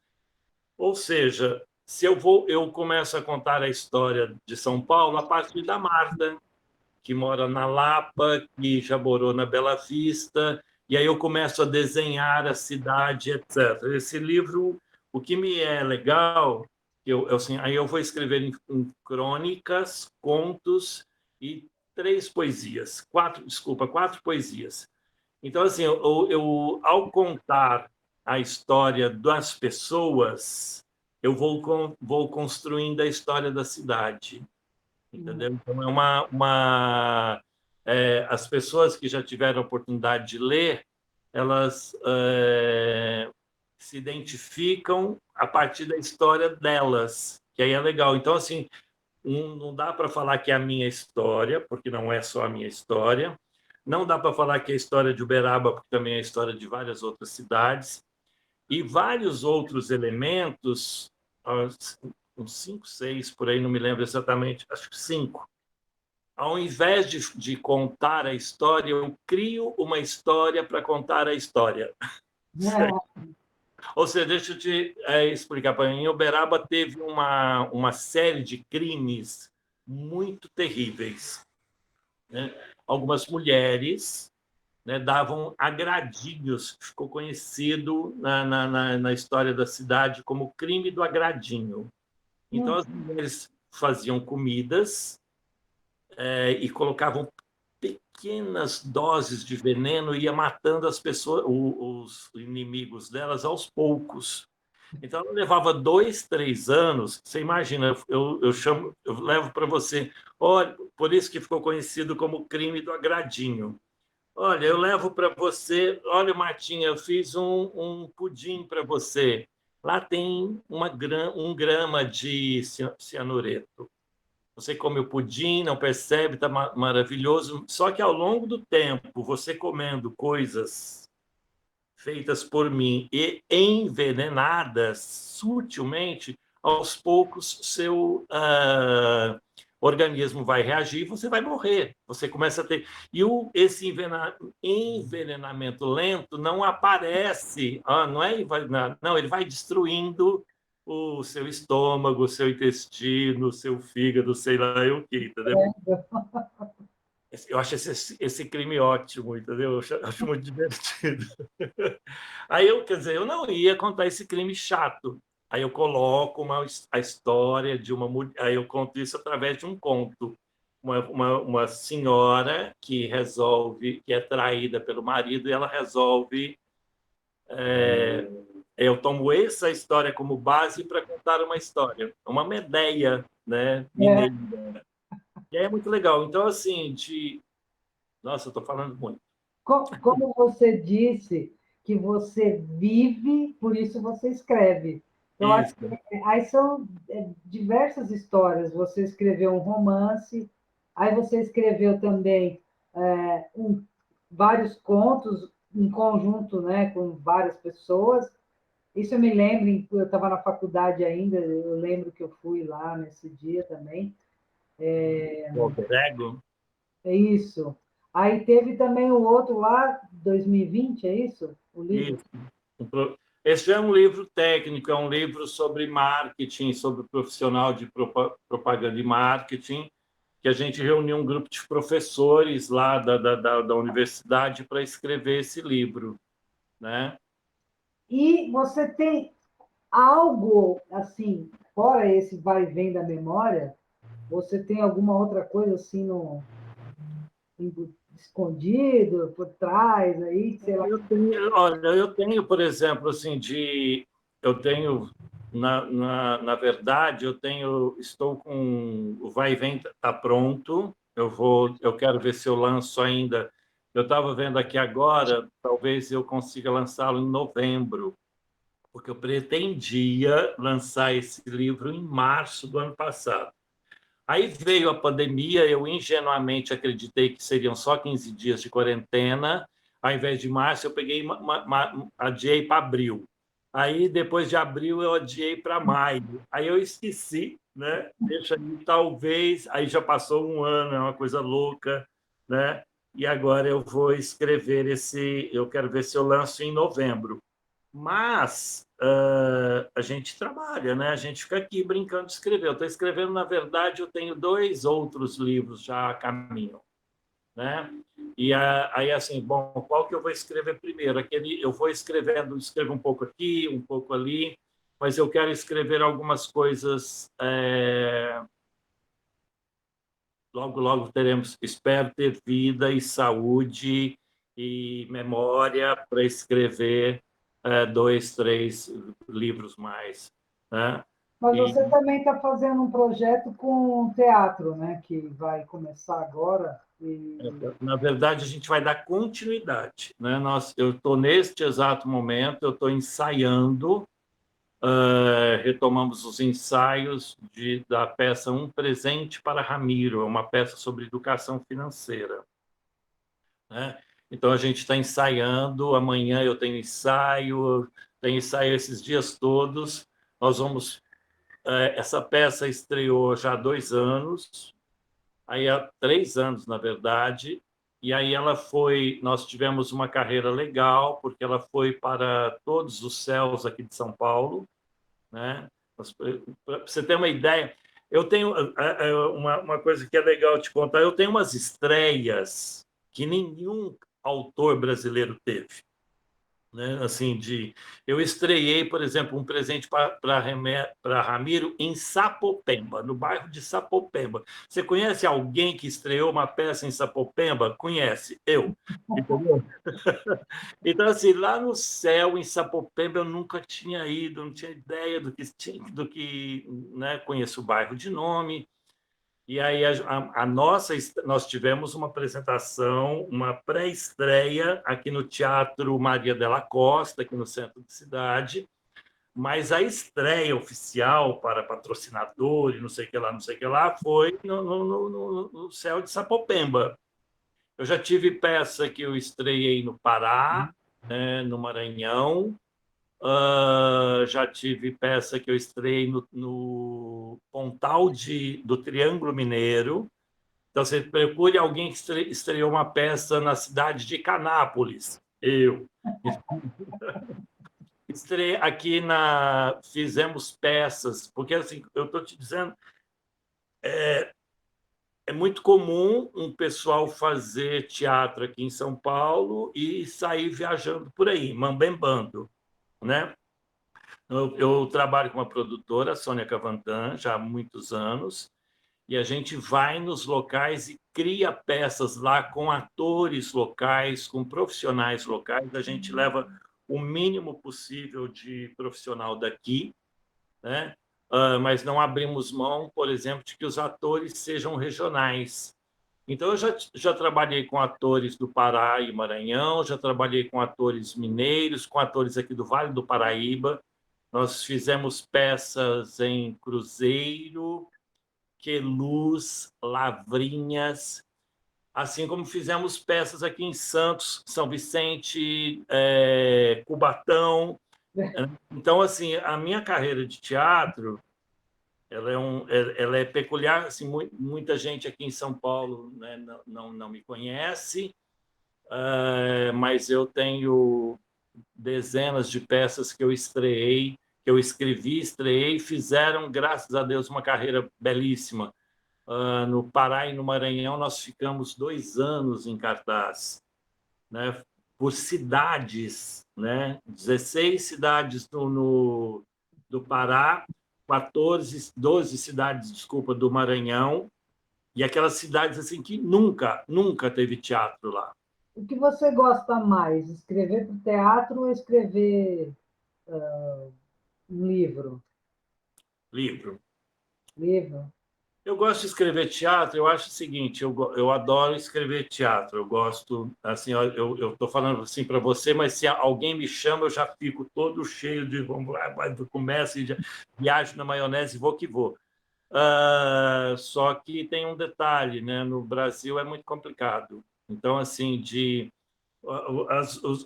Ou seja, se eu começo a contar a história de São Paulo a partir da Marta, que mora na Lapa, que já morou na Bela Vista, e aí eu começo a desenhar a cidade, etc. Esse livro, o que me é legal, assim, aí eu vou escrever em crônicas, contos e quatro poesias. Então, assim, ao contar a história das pessoas, eu vou construindo a história da cidade, entendeu? Então, as pessoas que já tiveram a oportunidade de ler, elas se identificam a partir da história delas, que aí é legal. Então, assim, não dá para falar que é a minha história, porque não é só a minha história. Não dá para falar que é a história de Uberaba, porque também é a história de várias outras cidades. E vários outros elementos, uns 5, 6, por aí, não me lembro exatamente, acho que 5. Ao invés de contar a história, eu crio uma história para contar a história. Ou seja, deixa eu te explicar. Em Uberaba teve uma série de crimes muito terríveis, né? Algumas mulheres, né, davam agradinhos, ficou conhecido na história da cidade como crime do agradinho. Então, as mulheres faziam comidas e colocavam pequenas doses de veneno e ia matando as pessoas, os inimigos delas aos poucos. Então, ela levava 2, 3 anos. Você imagina, eu levo para você, olha, por isso que ficou conhecido como crime do agradinho. Olha, eu levo para você. Olha, Martinha, eu fiz um pudim para você. Lá tem 1 grama de cianureto. Você come o pudim, não percebe, está maravilhoso. Só que ao longo do tempo, você comendo coisas feitas por mim e envenenadas sutilmente, aos poucos seu organismo vai reagir e você vai morrer. Você começa a ter. E esse envenenamento lento não aparece, não é envenenado, não, ele vai destruindo o seu estômago, o seu intestino, o seu fígado, sei lá o que, entendeu? Eu acho esse crime ótimo, entendeu? Eu acho muito divertido. Aí eu, quer dizer, eu não ia contar esse crime chato. Aí eu coloco a história de uma mulher. Aí eu conto isso através de um conto. Uma senhora que resolve, que é traída pelo marido, e ela resolve. Eu tomo essa história como base para contar uma história, uma Medeia, né, É, mineira. E aí é muito legal. Então, assim, nossa, eu estou falando muito. como você disse que você vive, por isso você escreve. Então, acho que Isso. aí são diversas histórias. Você escreveu um romance, aí você escreveu também vários contos em conjunto, né, com várias pessoas. Isso eu me lembro, eu estava na faculdade ainda, eu lembro que eu fui lá nesse dia também. O alter ego? É isso. Aí teve também o outro lá, 2020, é isso? O livro? Isso. Esse é um livro técnico, é um livro sobre marketing, sobre profissional de propaganda e marketing, que a gente reuniu um grupo de professores lá da universidade para escrever esse livro, né? E você tem algo assim, fora esse vai e vem da memória, você tem alguma outra coisa assim no, escondido, por trás, aí, sei lá. Olha, eu tenho, por exemplo, assim, eu tenho, na verdade, estou com, o Vai e Vem está pronto, eu quero ver se eu lanço ainda, eu estava vendo aqui agora, talvez eu consiga lançá-lo em novembro, porque eu pretendia lançar esse livro em março do ano passado. Aí veio a pandemia, eu ingenuamente acreditei que seriam só 15 dias de quarentena. Ao invés de março, eu peguei adiei para abril. Aí, depois de abril, eu adiei para maio. Aí eu esqueci, né? Deixa aí, talvez. Aí já passou um ano, é uma coisa louca, né? E agora eu vou escrever esse. Eu quero ver se eu lanço em novembro. Mas a gente trabalha, né? A gente fica aqui brincando de escrever. Eu estou escrevendo, na verdade, eu tenho 2 outros livros já a caminho, né? E aí, assim, bom, qual que eu vou escrever primeiro? Eu vou escrevo um pouco aqui, um pouco ali, mas eu quero escrever algumas coisas. Logo, logo teremos, espero ter vida e saúde e memória para escrever 2, 3 livros mais, né? Mas E, você também está fazendo um projeto com teatro, né? Que vai começar agora. E na verdade, a gente vai dar continuidade, né? Eu estou neste exato momento, eu estou ensaiando, retomamos os ensaios da peça Um Presente para Ramiro, é uma peça sobre educação financeira, né? Então, a gente está ensaiando. Amanhã eu tenho ensaio esses dias todos. Nós vamos. Essa peça estreou já há 2 anos, aí há 3 anos, na verdade. E aí ela foi. Nós tivemos uma carreira legal, porque ela foi para todos os céus aqui de São Paulo, né? Para você ter uma ideia, eu tenho uma coisa que é legal te contar. Eu tenho umas estreias que nenhum autor brasileiro teve, né? Assim, eu estreiei, por exemplo, Um Presente para Ramiro em Sapopemba, no bairro de Sapopemba. Você conhece alguém que estreou uma peça em Sapopemba? Conhece? Eu. Entendeu? Então, assim, lá no céu, em Sapopemba, eu nunca tinha ido, não tinha ideia do que tinha, né? Conheço o bairro de nome, E aí nós tivemos uma apresentação, uma pré-estreia aqui no Teatro Maria della Costa, aqui no centro de cidade, mas a estreia oficial para patrocinador e não sei o que lá, não sei o que lá, foi no céu de Sapopemba. Eu já tive peça que eu estreiei no Pará, né, no Maranhão. Já tive peça que eu estreiei no Pontal do Triângulo Mineiro. Então, você procure alguém que estreou uma peça na cidade de Canápolis. Eu. Aqui fizemos peças, porque assim, eu estou te dizendo, é muito comum um pessoal fazer teatro aqui em São Paulo e sair viajando por aí, mambembando, né? Eu trabalho com uma produtora, Sônia Cavantan, já há muitos anos, e a gente vai nos locais e cria peças lá com atores locais, com profissionais locais. A gente leva o mínimo possível de profissional daqui, né? Mas não abrimos mão, por exemplo, de que os atores sejam regionais. Então, eu já trabalhei com atores do Pará e Maranhão, já trabalhei com atores mineiros, com atores aqui do Vale do Paraíba. Nós fizemos peças em Cruzeiro, Queluz, Lavrinhas, assim como fizemos peças aqui em Santos, São Vicente, Cubatão. Então, assim, a minha carreira de teatro, ela é peculiar. Assim, muita gente aqui em São Paulo, né, não me conhece, mas eu tenho dezenas de peças que eu estreiei, que eu escrevi, estreiei, fizeram, graças a Deus, uma carreira belíssima. No Pará e no Maranhão, nós ficamos 2 anos em cartaz, né? Por cidades, né? 16 cidades do Pará, 12 cidades, desculpa, do Maranhão, e aquelas cidades assim que nunca teve teatro lá. O que você gosta mais, escrever para o teatro ou escrever um livro? Livro. Livro? Eu gosto de escrever teatro. Eu acho o seguinte: eu adoro escrever teatro. Eu gosto, assim, ó, eu estou falando assim para você, mas se alguém me chama, eu já fico todo cheio de vamos lá, começo e já viajo na maionese e vou que vou. Só que tem um detalhe, né? No Brasil é muito complicado. Então, assim,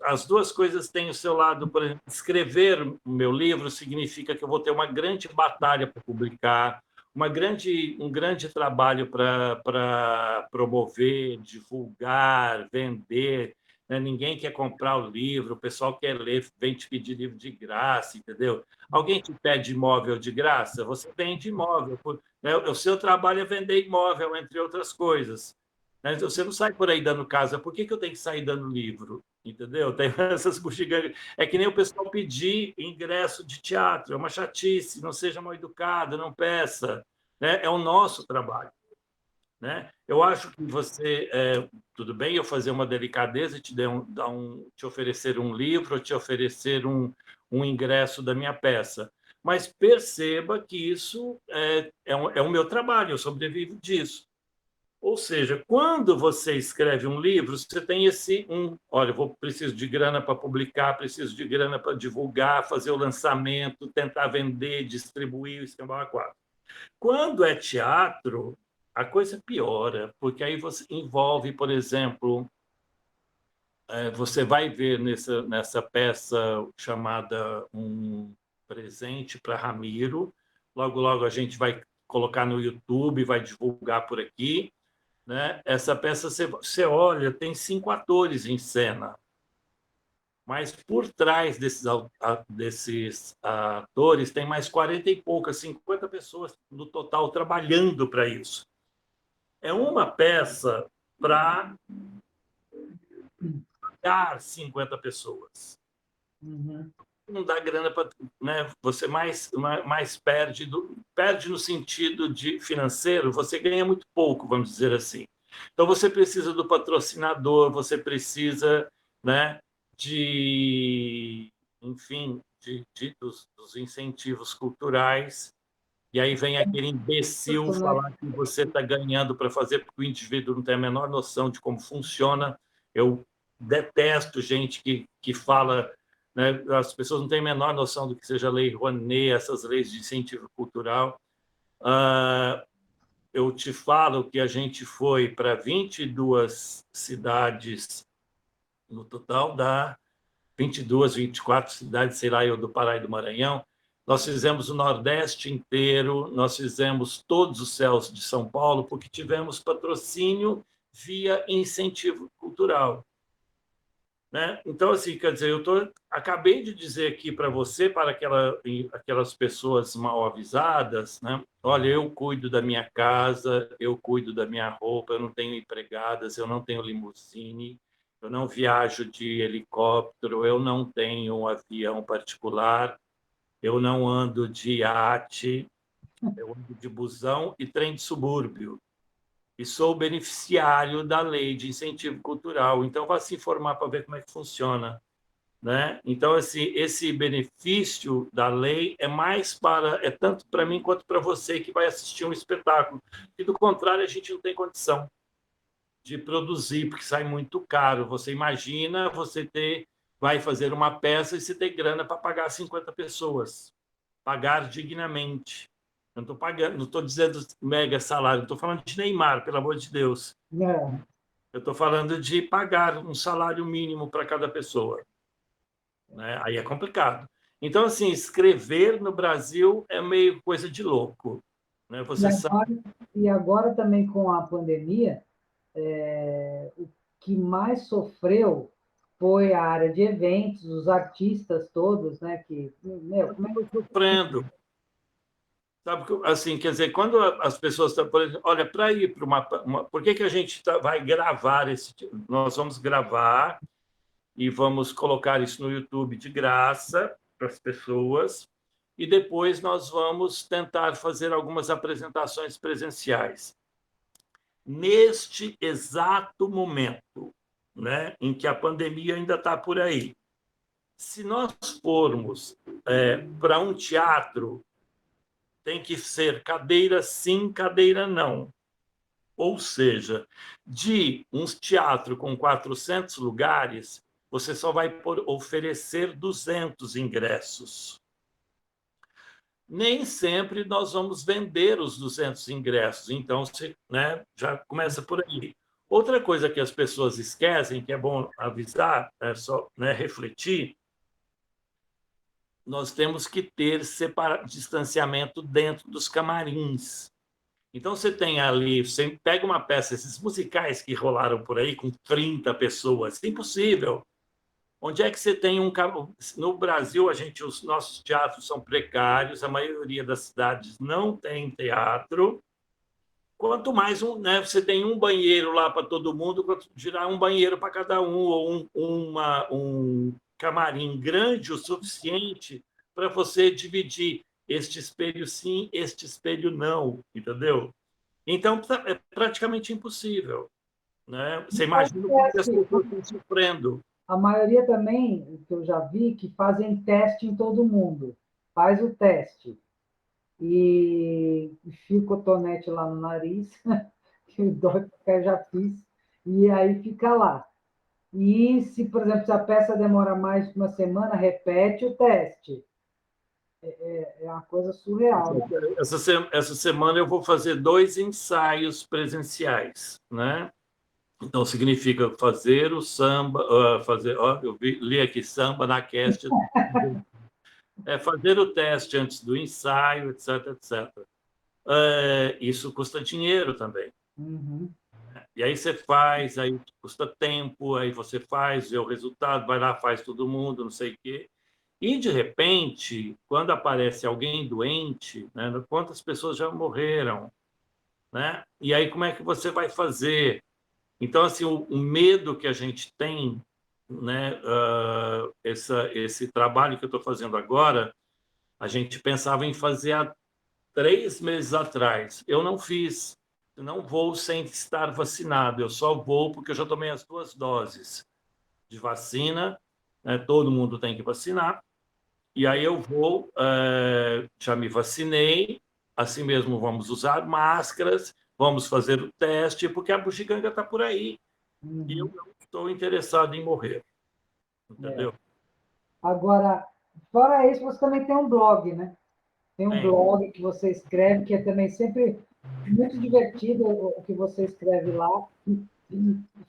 as duas coisas têm o seu lado. Por exemplo, escrever o meu livro significa que eu vou ter uma grande batalha para publicar, um grande trabalho para promover, divulgar, vender. Né? Ninguém quer comprar o livro, o pessoal quer ler, vem te pedir livro de graça, entendeu? Alguém te pede imóvel de graça, você vende imóvel. Né? O seu trabalho é vender imóvel, entre outras coisas. Né? Você não sai por aí dando casa. Por que eu tenho que sair dando livro? Entendeu? Tem essas bugigangas. É que nem o pessoal pedir ingresso de teatro. É uma chatice. Não seja mal educado, não peça. Né? É o nosso trabalho. Né? Eu acho que você... tudo bem eu fazer uma delicadeza e te oferecer um livro, te oferecer um ingresso da minha peça. Mas perceba que isso é o meu trabalho, eu sobrevivo disso. Ou seja, quando você escreve um livro, você tem olha, preciso de grana para publicar, preciso de grana para divulgar, fazer o lançamento, tentar vender, distribuir, o escambau a quatro. Quando é teatro, a coisa piora, porque aí você envolve, por exemplo, você vai ver nessa peça chamada Um Presente para Ramiro, logo a gente vai colocar no YouTube, vai divulgar por aqui, né? Essa peça, você olha, tem 5 atores em cena, mas por trás desses atores tem mais 40 e poucas, 50 pessoas no total trabalhando para isso. É uma peça para 50 pessoas. Uhum. Não dá grana para, né? Você mais perde no sentido de financeiro, você ganha muito pouco, vamos dizer assim. Então você precisa do patrocinador, você precisa, né, enfim, dos incentivos culturais. e aí vem aquele imbecil falar que você está ganhando para fazer, porque o indivíduo não tem a menor noção de como funciona. Eu detesto gente que fala, né, as pessoas não têm a menor noção do que seja a Lei Rouanet, essas leis de incentivo cultural. Eu te falo que a gente foi para 22 cidades, no total dá 22, 24 cidades, sei lá, eu do Pará e do Maranhão. Nós fizemos o Nordeste inteiro, nós fizemos todos os céus de São Paulo, porque tivemos patrocínio via incentivo cultural. Né? Então, assim, quer dizer, acabei de dizer aqui para você, para aquelas pessoas mal avisadas, né? Olha, eu cuido da minha casa, eu cuido da minha roupa, eu não tenho empregadas, eu não tenho limusine, eu não viajo de helicóptero, eu não tenho um avião particular, eu não ando de iate, eu ando de busão e trem de subúrbio. E sou beneficiário da lei de incentivo cultural. Então, vá se informar para ver como é que funciona. Né? Então, assim, esse benefício da lei é tanto para mim quanto para você que vai assistir um espetáculo. E, do contrário, a gente não tem condição de produzir, porque sai muito caro. Você imagina vai fazer uma peça e você ter grana para pagar 50 pessoas. Pagar dignamente. Eu não estou pagando, não estou dizendo mega salário, não estou falando de Neymar, pelo amor de Deus. É. Eu estou falando de pagar um salário mínimo para cada pessoa. Né? Aí é complicado. Então, assim, escrever no Brasil é meio coisa de louco. Né? Você sabe. E agora também com a pandemia, o que mais sofreu foi a área de eventos, os artistas todos, né? Que, meu, como é que Sofrendo. Sabe, assim, quer dizer, quando as pessoas estão, por exemplo, olha, para ir para por que a gente vai gravar nós vamos gravar e vamos colocar isso no YouTube de graça para as pessoas, e depois nós vamos tentar fazer algumas apresentações presenciais. Neste exato momento, né, em que a pandemia ainda está por aí, se nós formos para um teatro, tem que ser cadeira sim, cadeira não. Ou seja, de um teatro com 400 lugares, você só vai oferecer 200 ingressos. Nem sempre nós vamos vender os 200 ingressos, então né, já começa por aí. Outra coisa que as pessoas esquecem, que é bom avisar, só né, refletir, nós temos que ter distanciamento dentro dos camarins. Então, você tem ali, você pega uma peça, esses musicais que rolaram por aí com 30 pessoas, impossível. Onde é que você tem um... No Brasil, os nossos teatros são precários, a maioria das cidades não tem teatro. Quanto mais né, você tem um banheiro lá para todo mundo, quanto dirá um banheiro para cada um, ou um camarim grande o suficiente para você dividir este espelho sim, este espelho não, entendeu? Então, é praticamente impossível. Né? Você imagina o que as pessoas estão sofrendo. A maioria também, que eu já vi, que fazem teste em todo mundo. Faz o teste. E enfia o cotonete lá no nariz, que dói porque eu já fiz, e aí fica lá. E se, por exemplo, se a peça demora mais de uma semana, repete o teste. É uma coisa surreal. Né? Essa semana eu vou fazer 2 ensaios presenciais, né? Então significa fazer o samba, eu li aqui samba na cast, fazer o teste antes do ensaio, etc, etc. Isso custa dinheiro também. Uhum. E aí você faz, aí custa tempo, aí você faz, vê o resultado, vai lá, faz todo mundo, não sei o quê. E, de repente, quando aparece alguém doente, né, quantas pessoas já morreram? Né? E aí, como é que você vai fazer? Então, assim, o medo que a gente tem, né, esse trabalho que eu estou fazendo agora, a gente pensava em fazer há 3 meses atrás. Eu não fiz. Eu não vou sem estar vacinado. Eu só vou porque eu já tomei as 2 doses de vacina. Né? Todo mundo tem que vacinar. E aí eu vou, já me vacinei, assim mesmo vamos usar máscaras, vamos fazer o teste, porque a bugiganga está por aí. E eu não estou interessado em morrer. Entendeu? Agora, fora isso, você também tem um blog, né? Tem um Bem, blog que você escreve, que é também sempre muito divertido o que você escreve lá.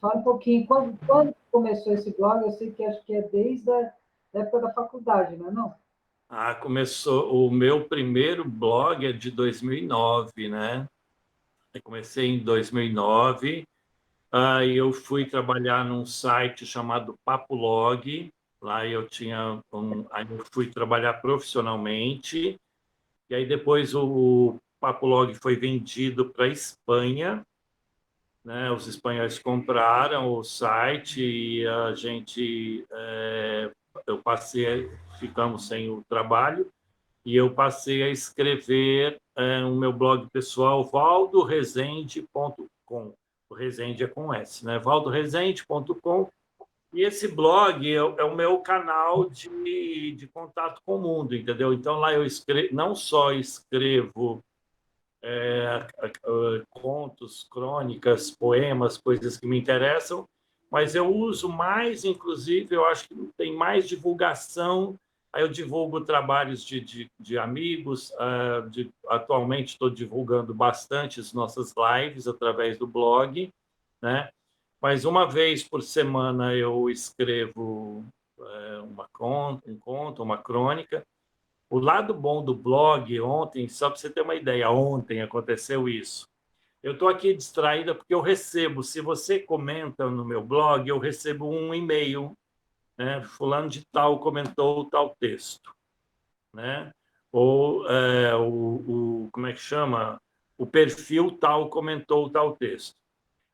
Fala um pouquinho, quando começou esse blog? Eu sei que acho que é desde a da época da faculdade, não é não? começou o meu primeiro blog é de 2009, né? Eu comecei em 2009. Aí eu fui trabalhar num site chamado Papolog. Lá eu tinha aí eu fui trabalhar profissionalmente. E aí depois o Papolog foi vendido para a Espanha, né? Os espanhóis compraram o site e a gente eu passei, ficamos sem o trabalho e eu passei a escrever o meu blog pessoal, valdoresende.com. O Resende é com S, né? valdoresende.com. E esse blog é o meu canal de contato com o mundo, entendeu? Então, lá eu escrevo, não só escrevo contos, crônicas, poemas, coisas que me interessam, mas eu uso mais, inclusive, eu acho que tem mais divulgação. Aí eu divulgo trabalhos de amigos. Atualmente estou divulgando bastante as nossas lives através do blog, né? Mas uma vez por semana eu escrevo um conto, uma crônica. O lado bom do blog, ontem, só para você ter uma ideia, ontem aconteceu isso. Eu estou aqui distraída porque eu recebo, se você comenta no meu blog, eu recebo um e-mail, né? Fulano de tal comentou tal texto, né? Ou como é que chama? O perfil tal comentou tal texto.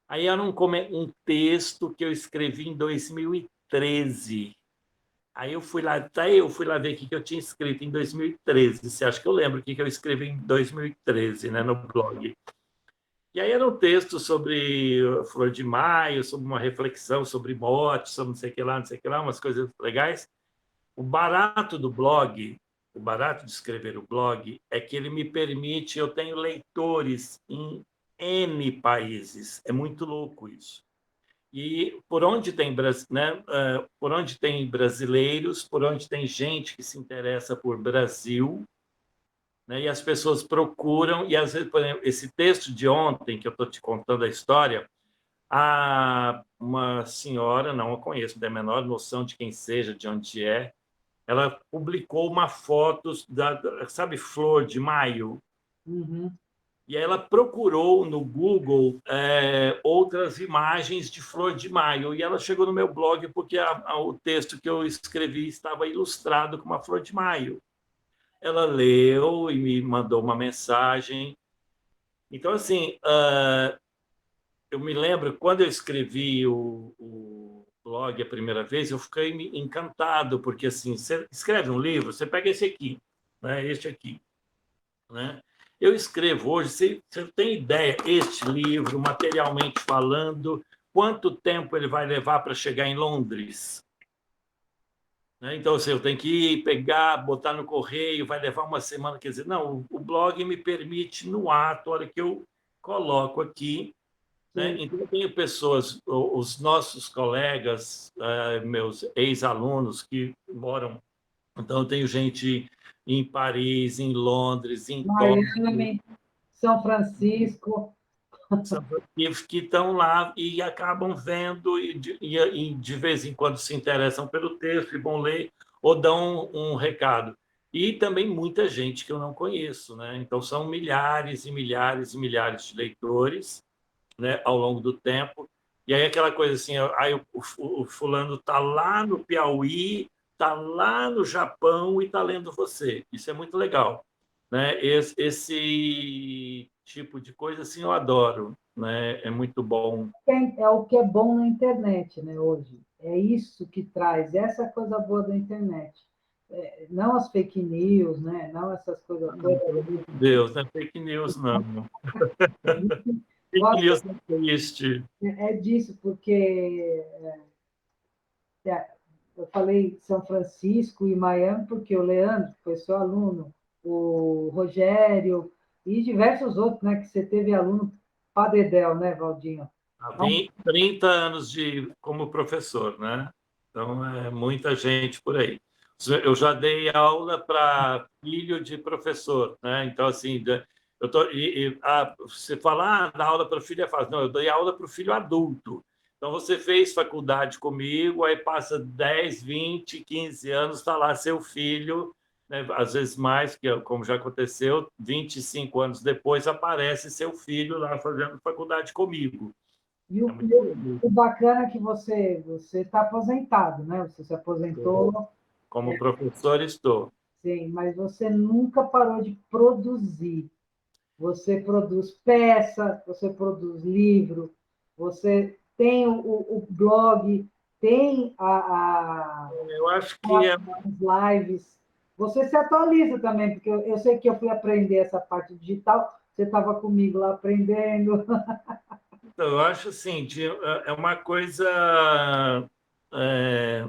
Aí era um texto que eu escrevi em 2013. Aí eu fui lá ver o que eu tinha escrito em 2013. Você acha que eu lembro o que eu escrevi em 2013, né, no blog? E aí era um texto sobre Flor de Maio, sobre uma reflexão sobre morte, sobre não sei o que lá, não sei o que lá, umas coisas legais. O barato do blog, o barato de escrever o blog, é que ele me permite, eu tenho leitores em N países. É muito louco isso. E por onde tem, né, por onde tem brasileiros, por onde tem gente que se interessa por Brasil, né, e as pessoas procuram, e às vezes, por exemplo, esse texto de ontem, que eu estou te contando a história, uma senhora, não a conheço, não tenho a menor noção de quem seja, de onde é, ela publicou uma foto sabe, Flor de Maio? Uhum. E aí ela procurou no Google outras imagens de Flor de Maio. E ela chegou no meu blog porque o texto que eu escrevi estava ilustrado com uma Flor de Maio. Ela leu e me mandou uma mensagem. Então, assim, eu me lembro, quando eu escrevi o blog a primeira vez, eu fiquei encantado, porque, assim, você escreve um livro, você pega esse aqui, né, este aqui, né? Eu escrevo hoje, você tem ideia, este livro, materialmente falando, quanto tempo ele vai levar para chegar em Londres? Né? Então, assim, eu tenho que ir, pegar, botar no correio, vai levar uma semana. Quer dizer, não, o blog me permite, no ato, a hora que eu coloco aqui, né? Sim. Então, eu tenho pessoas, os nossos colegas, meus ex-alunos que moram. Então, eu tenho gente em Paris, em Londres, em Tóquio, Miami, São Francisco. que estão lá e acabam vendo e de vez em quando se interessam pelo texto e vão ler ou dão um recado. E também muita gente que eu não conheço, né? Então são milhares e milhares e milhares de leitores, né, ao longo do tempo. E aí aquela coisa assim, aí o fulano está lá no Piauí, está lá no Japão e está lendo você. Isso é muito legal, né? Esse tipo de coisa assim eu adoro, né? É muito bom. É o que é bom na internet, né, hoje. É isso que traz, essa coisa boa da internet. Não as fake news, né? Não essas coisas Não, todas. pelo amor de Deus, não é fake news, não. A gente Fake gosta news não existe. disso, porque eu falei São Francisco e Miami, porque o Leandro, que foi seu aluno, o Rogério, E diversos outros, né? Que você teve aluno padedel, né, Valdinho? Há 30 anos como professor, né? Então, é muita gente por aí. Eu já dei aula para filho de professor, né? Então, assim, você falar, dar aula para filho é fácil. Não, eu dei aula para o filho adulto. Então, você fez faculdade comigo, aí passa 10, 20, 15 anos, está lá seu filho, né? Às vezes mais, como já aconteceu, 25 anos depois aparece seu filho lá fazendo faculdade comigo. E É o, muito e o- bonito. o bacana é que você está aposentado, né? Você se aposentou, Como professor, estou. sim, mas você nunca parou de produzir. Você produz peça, você produz livro, você tem o blog, tem Eu acho que as lives. Você se atualiza também, porque eu sei que eu fui aprender essa parte digital, você estava comigo lá aprendendo. eu acho assim, é uma coisa é,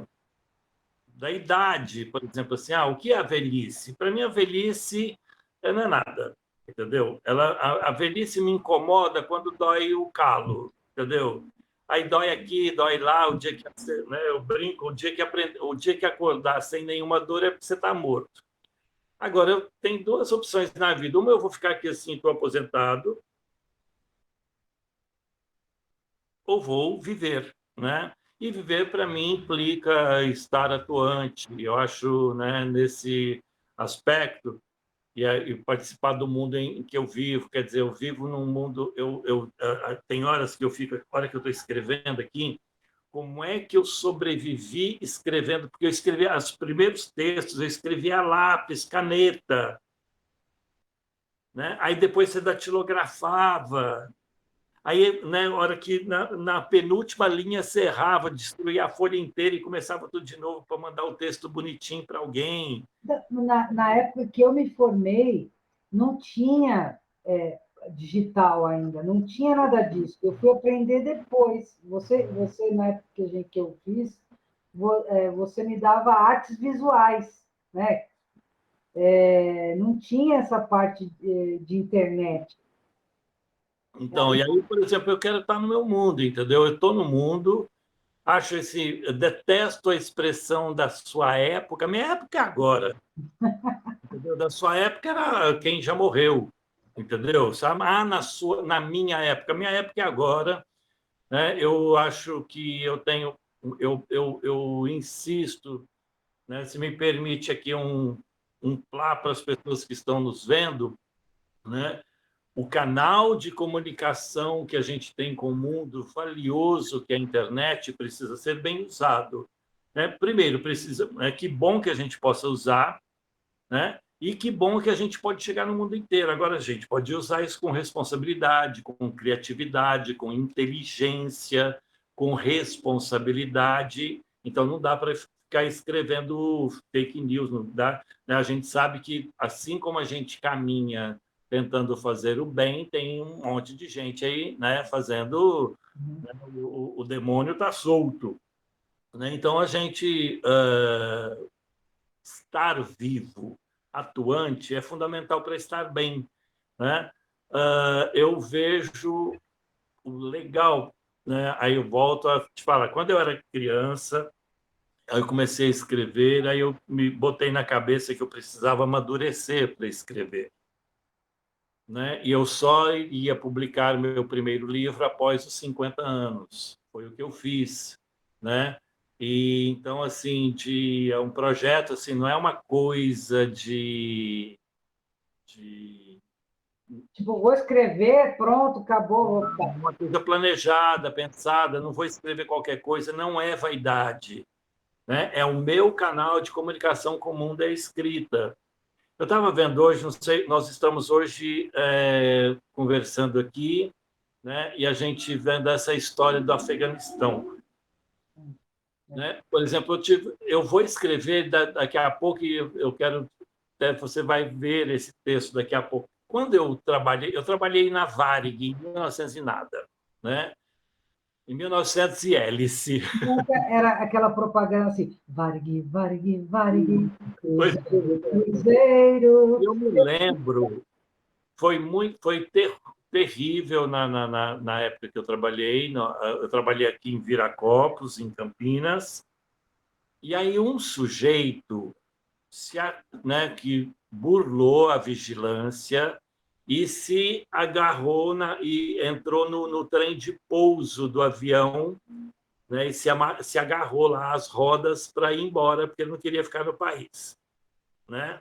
da idade, por exemplo, assim, o que é a velhice? Para mim, a velhice não é nada, entendeu? A velhice me incomoda quando dói o calo, entendeu? Aí dói aqui, dói lá, o dia que né, eu brinco, o dia que acordar sem nenhuma dor é porque você está morto. Agora, eu tenho duas opções na vida. Uma, eu vou ficar aqui assim, estou aposentado, ou vou viver, né? E viver, para mim, implica estar atuante. Eu acho, né, nesse aspecto, e participar do mundo em que eu vivo, quer dizer, eu vivo num mundo... tem horas que eu fico, hora que eu estou escrevendo aqui, como é que eu sobrevivi escrevendo? Porque eu escrevi os primeiros textos, eu escrevia a lápis, caneta, né? Aí depois você datilografava. Aí, né, na hora que na penúltima linha você errava, destruía a folha inteira e começava tudo de novo para mandar o texto bonitinho para alguém. Na época que eu me formei, não tinha digital ainda, não tinha nada disso. Eu fui aprender depois. Você na época que eu fiz, você me dava artes visuais, né? Não tinha essa parte de internet. Então, e aí, por exemplo, eu quero estar no meu mundo, entendeu? Eu estou no mundo, eu detesto a expressão da sua época. Minha época é agora, entendeu? Da sua época era quem já morreu, entendeu? Sabe? Na minha época. Minha época é agora, né? Eu acho que eu insisto, né? Se me permite aqui um plá para as pessoas que estão nos vendo, né? O canal de comunicação que a gente tem com o mundo valioso que é a internet precisa ser bem usado, né? Primeiro, que bom que a gente possa usar, né? E que bom que a gente pode chegar no mundo inteiro. Agora, a gente pode usar isso com responsabilidade, com criatividade, com inteligência, com responsabilidade. Então, não dá para ficar escrevendo fake news, não dá, né? A gente sabe que, assim como a gente caminha tentando fazer o bem, tem um monte de gente aí, né, fazendo... Né, o demônio está solto, né? Então, a gente estar vivo, atuante, é fundamental para estar bem, né? Eu vejo o legal, né? Aí eu volto a te falar, quando eu era criança, aí eu comecei a escrever, aí eu me botei na cabeça que eu precisava amadurecer para escrever, né? E eu só ia publicar meu primeiro livro após os 50 anos. Foi o que eu fiz, né? E então, assim, é um projeto, assim, não é uma coisa de Tipo, vou escrever, pronto, acabou. uma coisa planejada, pensada. Não vou escrever qualquer coisa. Não é vaidade, né? É o meu canal de comunicação com o mundo é escrita. Eu estava vendo hoje, não sei, nós estamos hoje conversando aqui, né? E a gente vendo essa história do Afeganistão, né? Por exemplo, eu vou escrever daqui a pouco e eu quero, você vai ver esse texto daqui a pouco. Quando eu trabalhei na Varig em 1900 e nada, né? Em 1900 e hélice. Era aquela propaganda assim, Varig, Varig, Varig, Pois Cruzeiro, Cruzeiro. eu me lembro terrível na época que eu trabalhei. Eu trabalhei aqui em Viracopos, em Campinas, e aí um sujeito né, que burlou a vigilância e se agarrou e entrou no trem de pouso do avião, né, e se agarrou lá às rodas para ir embora, porque ele não queria ficar no país, né?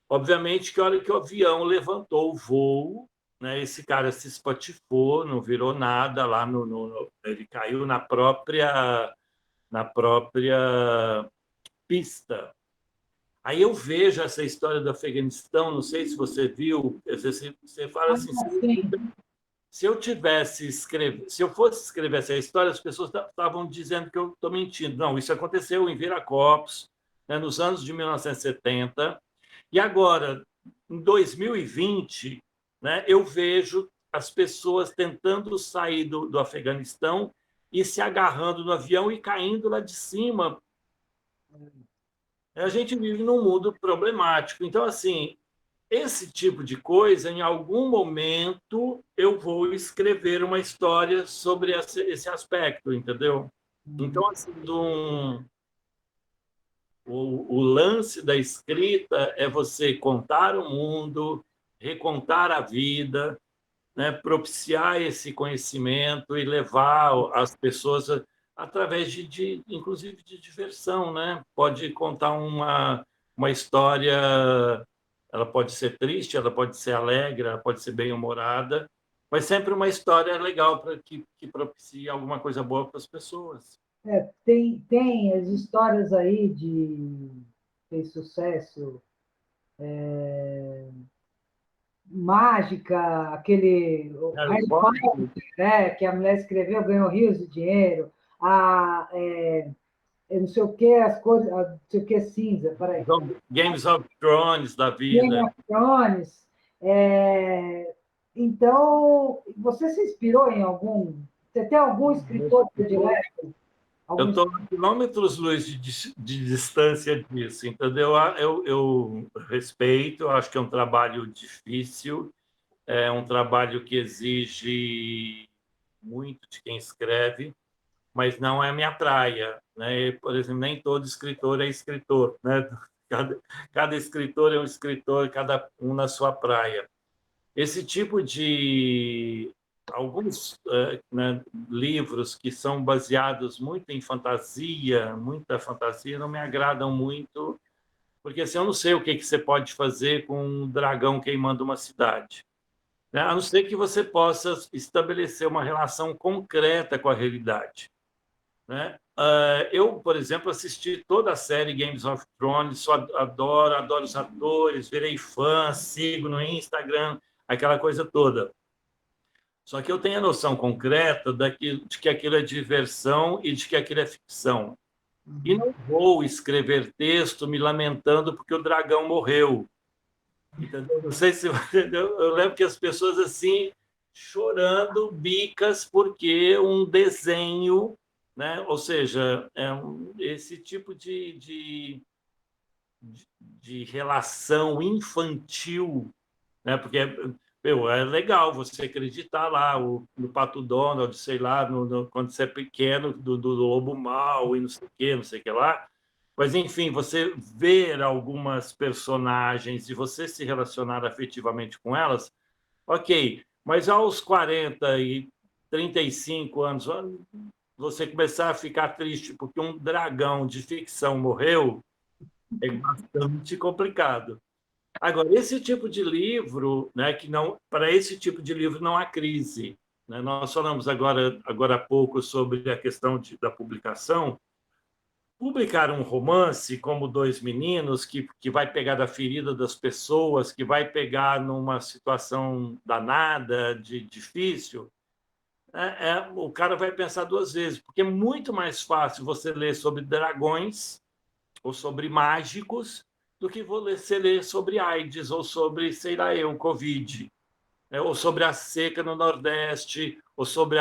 Obviamente que a hora que o avião levantou o voo, né, esse cara se espatifou, não virou nada lá ele caiu na própria pista. Aí eu vejo essa história do Afeganistão, não sei se você viu, você fala assim, se eu fosse escrever essa história, as pessoas estavam dizendo que eu estou mentindo. Não, isso aconteceu em Viracopos, né, nos anos de 1970, e agora, em 2020, né, eu vejo as pessoas tentando sair do Afeganistão e se agarrando no avião e caindo lá de cima. A gente vive num mundo problemático. Então, assim, esse tipo de coisa, em algum momento, eu vou escrever uma história sobre esse aspecto, entendeu? Então, assim, o lance da escrita é você contar o mundo, recontar a vida, né, propiciar esse conhecimento e levar as pessoas através inclusive de diversão, né? Pode contar uma história, ela pode ser triste, ela pode ser alegre, ela pode ser bem-humorada, mas sempre uma história legal para que propicie alguma coisa boa para as pessoas. Tem as histórias aí de fez sucesso, mágica, aquele Harry Potter, né, que a mulher escreveu, ganhou rios de dinheiro, eu não sei o que, as cores, não sei o que cinza, peraí. Games of Thrones da vida. Game of Thrones. Então, você se inspirou em algum? Você tem algum escritor predileto? Eu estou a quilômetros-luz de distância disso, entendeu? Eu respeito, acho que é um trabalho difícil, é um trabalho que exige muito de quem escreve, mas não é a minha praia, né? Por exemplo, nem todo escritor é escritor, né? Cada escritor é um escritor, cada um na sua praia. Esse tipo de alguns né, livros que são baseados muito em fantasia, muita fantasia, não me agradam muito, porque assim, eu não sei o que você pode fazer com um dragão queimando uma cidade, né? A não ser que você possa estabelecer uma relação concreta com a realidade, né? Eu, por exemplo, assisti toda a série Games of Thrones, só adoro os atores, virei fã, sigo no Instagram, aquela coisa toda. Só que eu tenho a noção concreta de que aquilo é diversão e de que aquilo é ficção. E não vou escrever texto me lamentando porque o dragão morreu. Entendeu? Não sei se eu lembro que as pessoas assim chorando bicas porque um desenho, né? Ou seja, esse tipo de relação infantil, né? Porque é legal você acreditar lá no Pato Donald, sei lá, quando você é pequeno, do lobo mau e não sei o que lá. Mas, enfim, você ver algumas personagens e você se relacionar afetivamente com elas, ok. Mas aos 40 e 35 anos, você começar a ficar triste porque um dragão de ficção morreu, é bastante complicado. Agora, esse tipo de livro, né, que não, para esse tipo de livro não há crise, né? Nós falamos agora há pouco sobre a questão da publicação. Publicar um romance como Dois Meninos, que vai pegar da ferida das pessoas, que vai pegar numa situação danada, difícil, o cara vai pensar duas vezes, porque é muito mais fácil você ler sobre dragões ou sobre mágicos do que você ler sobre AIDS ou sobre, sei lá, Covid, né? Ou sobre a seca no Nordeste, ou sobre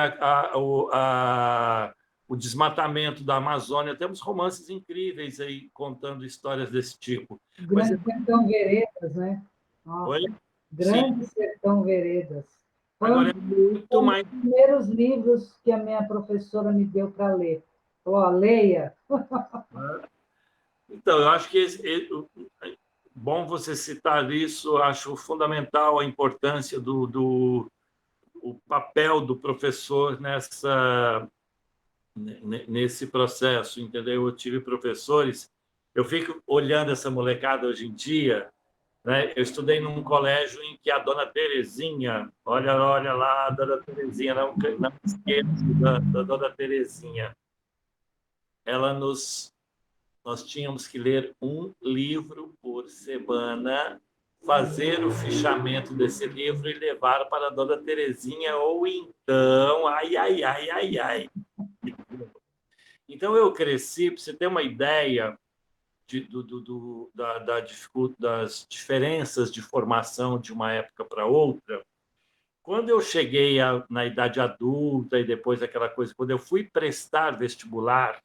o desmatamento da Amazônia. Temos romances incríveis aí contando histórias desse tipo. Grande Sertão Veredas, né? Nossa. Oi? Grande Sertão Veredas. Foi Agora é muito um mais. dos primeiros livros que a minha professora me deu para ler. Falou, ó, leia. Então, eu acho que bom você citar isso, eu acho fundamental a importância o papel do professor nesse processo, entendeu? Eu tive professores, eu fico olhando essa molecada hoje em dia, né? Eu estudei num colégio em que a dona Terezinha, olha lá, a dona Terezinha, não esqueça da dona Terezinha, ela nós tínhamos que ler um livro por semana, fazer o fichamento desse livro e levar para a dona Terezinha, ou então, ai. Então, eu cresci, para você ter uma ideia das diferenças de formação de uma época para outra, quando eu cheguei na idade adulta e depois aquela coisa, quando eu fui prestar vestibular,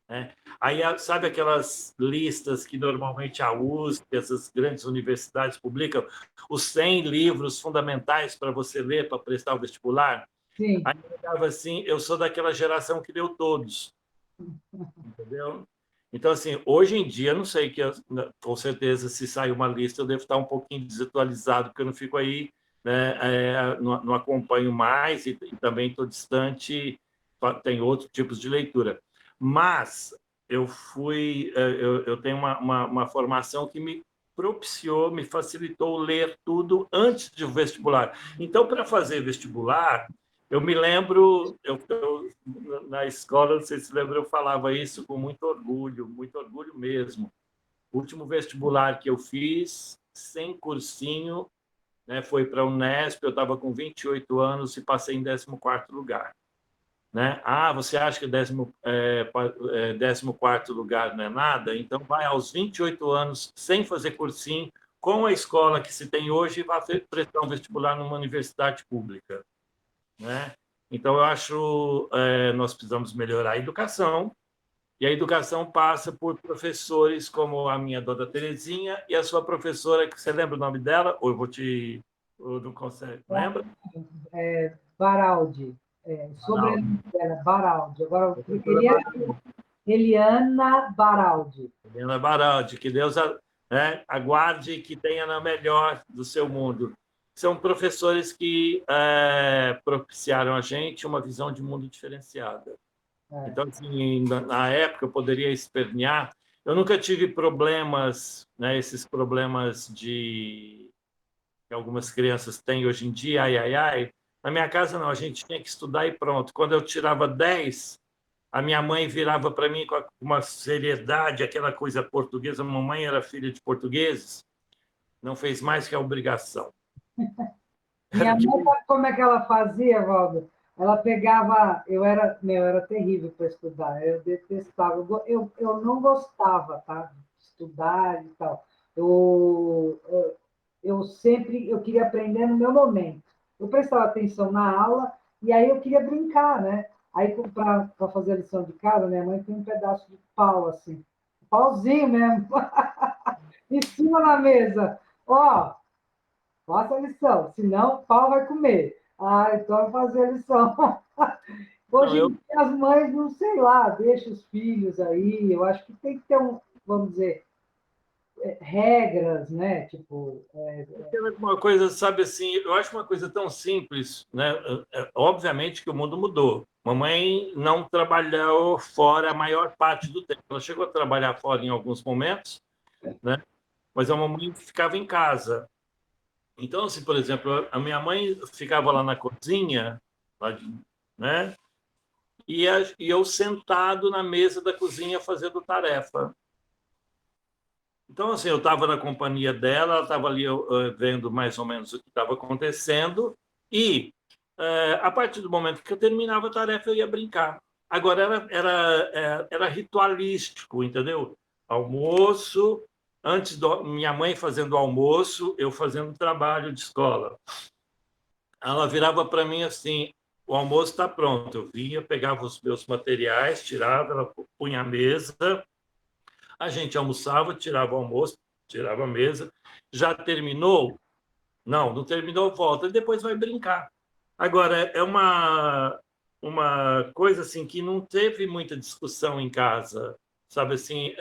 né? Aí, sabe aquelas listas que normalmente a USP, essas grandes universidades publicam, os 100 livros fundamentais para você ler para prestar o vestibular? Sim. Aí eu estava assim, eu sou daquela geração que leu todos, entendeu? Então, assim, hoje em dia, não sei, com certeza, se sair uma lista, eu devo estar um pouquinho desatualizado, porque eu não fico aí, né, não acompanho mais e também estou distante, tem outros tipos de leitura. Mas eu tenho uma formação que me propiciou, me facilitou ler tudo antes do vestibular. Então, para fazer vestibular, eu me lembro, na escola, não sei se lembra, eu falava isso com muito orgulho mesmo. O último vestibular que eu fiz, sem cursinho, né, foi para a Unesp, eu estava com 28 anos e passei em 14º lugar. Né? Ah, você acha que 14º lugar não é nada? Então, vai aos 28 anos, sem fazer cursinho, com a escola que se tem hoje, e vai prestar um vestibular numa universidade pública. Né? Então, eu acho nós precisamos melhorar a educação, e a educação passa por professores como a minha dona Terezinha e a sua professora, que você lembra o nome dela? Ou eu vou te... Ou não consegue? Lembra? Baraldi. Sobrenome dela, Baraldi. Agora, eu queria Eliana Baraldi. Eliana Baraldi, que Deus aguarde que tenha na melhor do seu mundo. São professores que propiciaram a gente uma visão de mundo diferenciada. Então, assim, na época, eu poderia espernear. Eu nunca tive problemas, né, esses problemas que algumas crianças têm hoje em dia, ai. Na minha casa, não, a gente tinha que estudar e pronto. Quando eu tirava 10, a minha mãe virava para mim com uma seriedade, aquela coisa portuguesa. A mamãe era filha de portugueses, não fez mais que a obrigação. Minha mãe, sabe como é que ela fazia, Valdo? Ela pegava... Eu era terrível para estudar, eu detestava. Eu não gostava, tá, de estudar e tal. Eu sempre queria aprender no meu momento. Eu prestava atenção na aula e aí eu queria brincar, né? Aí, para fazer a lição de casa, minha mãe tem um pedaço de pau, assim, pauzinho mesmo, em cima na mesa. Ó, faça a lição, senão o pau vai comer. Ah, então eu vou fazer a lição. Hoje em dia, as mães, não sei lá, deixam os filhos aí. Eu acho que tem que ter vamos dizer, regras, né? Tipo. Uma coisa, sabe assim, eu acho uma coisa tão simples, né? Obviamente que o mundo mudou. Mamãe não trabalhou fora a maior parte do tempo. Ela chegou a trabalhar fora em alguns momentos, né? Mas a mamãe ficava em casa. Então, assim, por exemplo, a minha mãe ficava lá na cozinha, né? E eu sentado na mesa da cozinha fazendo tarefa. Então, assim, eu estava na companhia dela, ela estava ali vendo mais ou menos o que estava acontecendo, e a partir do momento que eu terminava a tarefa, eu ia brincar. Agora, era ritualístico, entendeu? Almoço, minha mãe fazendo almoço, eu fazendo trabalho de escola. Ela virava para mim assim: o almoço está pronto. Eu vinha, pegava os meus materiais, tirava, ela punha a mesa, a gente almoçava, tirava o almoço, tirava a mesa. Já terminou? Não terminou, volta, e depois vai brincar. Agora, é uma coisa assim que não teve muita discussão em casa, sabe assim,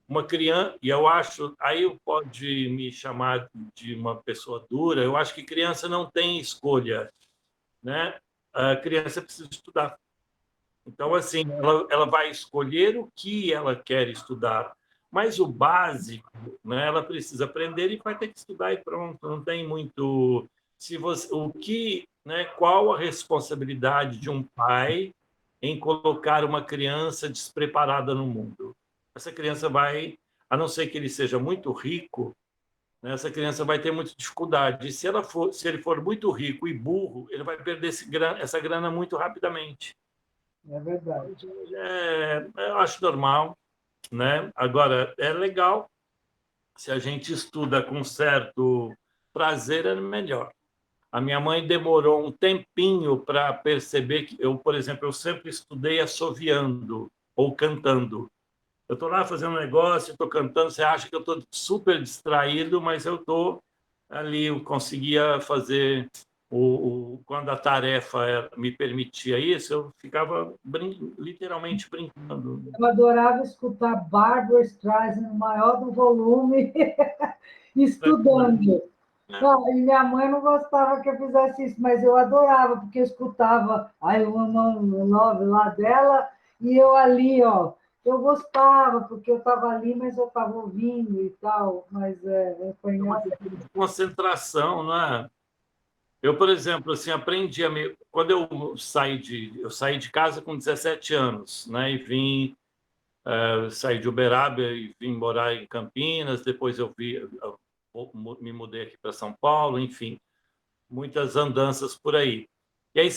uma criança, e eu acho, aí pode me chamar de uma pessoa dura, eu acho que criança não tem escolha, né? A criança precisa estudar. Então, assim, ela vai escolher o que ela quer estudar, mas o básico, né, ela precisa aprender e vai ter que estudar e pronto. Não tem muito. Se você, o que, né, qual a responsabilidade de um pai em colocar uma criança despreparada no mundo? Essa criança vai, a não ser que ele seja muito rico, né, essa criança vai ter muita dificuldade. E se ele for muito rico e burro, ele vai perder essa grana muito rapidamente. É verdade. Eu acho normal, né? Agora, é legal se a gente estuda com certo prazer, é melhor. A minha mãe demorou um tempinho para perceber que eu, por exemplo, eu sempre estudei assoviando ou cantando. Eu estou lá fazendo um negócio, estou cantando, você acha que eu estou super distraído, mas eu estou ali, eu conseguia fazer quando a tarefa me permitia isso, eu ficava literalmente brincando. Eu adorava escutar Barbra Streisand no maior do volume, estudando. Não, e minha mãe não gostava que eu fizesse isso, mas eu adorava, porque eu escutava I Wanna Love lá dela, e eu ali, ó, eu gostava, porque eu estava ali, mas eu estava ouvindo e tal, mas foi É uma engraçado. questão de concentração, não é? Eu, por exemplo, assim, aprendi quando eu saí de casa com 17 anos, né, e saí de Uberaba e vim morar em Campinas, depois me mudei aqui para São Paulo, enfim, muitas andanças por aí. E aí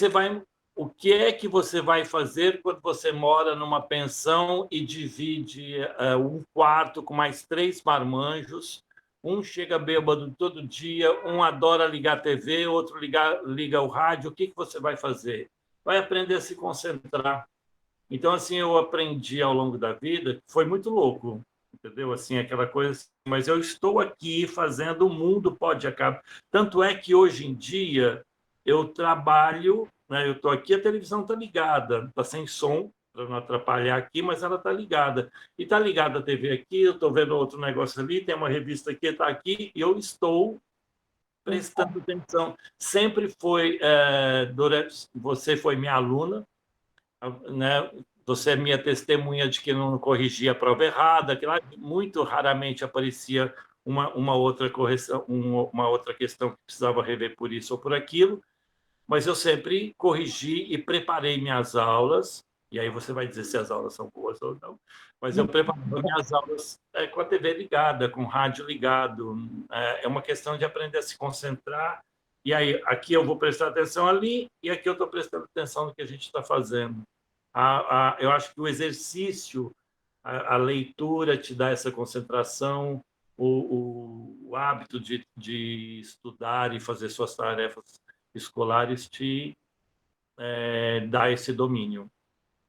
o que é que você vai fazer quando você mora numa pensão e divide um quarto com mais 3 marmanjos? Um chega bêbado todo dia, um adora ligar a TV, outro liga o rádio. O que você vai fazer? Vai aprender a se concentrar. Então, assim, eu aprendi ao longo da vida, foi muito louco, entendeu? Assim, aquela coisa, assim, mas eu estou aqui fazendo, o mundo pode acabar. Tanto é que hoje em dia eu trabalho, né? Eu estou aqui, a televisão está ligada, está sem som, para não atrapalhar aqui, mas ela está ligada. E está ligada a TV aqui, eu estou vendo outro negócio ali, tem uma revista aqui, está aqui, e eu estou prestando atenção. Sempre foi, você foi minha aluna, né? Você é minha testemunha de que não corrigia a prova errada, que lá muito raramente aparecia uma outra correção, uma outra questão que precisava rever por isso ou por aquilo, mas eu sempre corrigi e preparei minhas aulas, e aí você vai dizer se as aulas são boas ou não, mas eu preparava minhas aulas com a TV ligada, com o rádio ligado. É uma questão de aprender a se concentrar, e aí aqui eu vou prestar atenção ali, e aqui eu estou prestando atenção no que a gente está fazendo. Eu acho que o exercício, a leitura te dá essa concentração, o hábito de estudar e fazer suas tarefas escolares te dá esse domínio.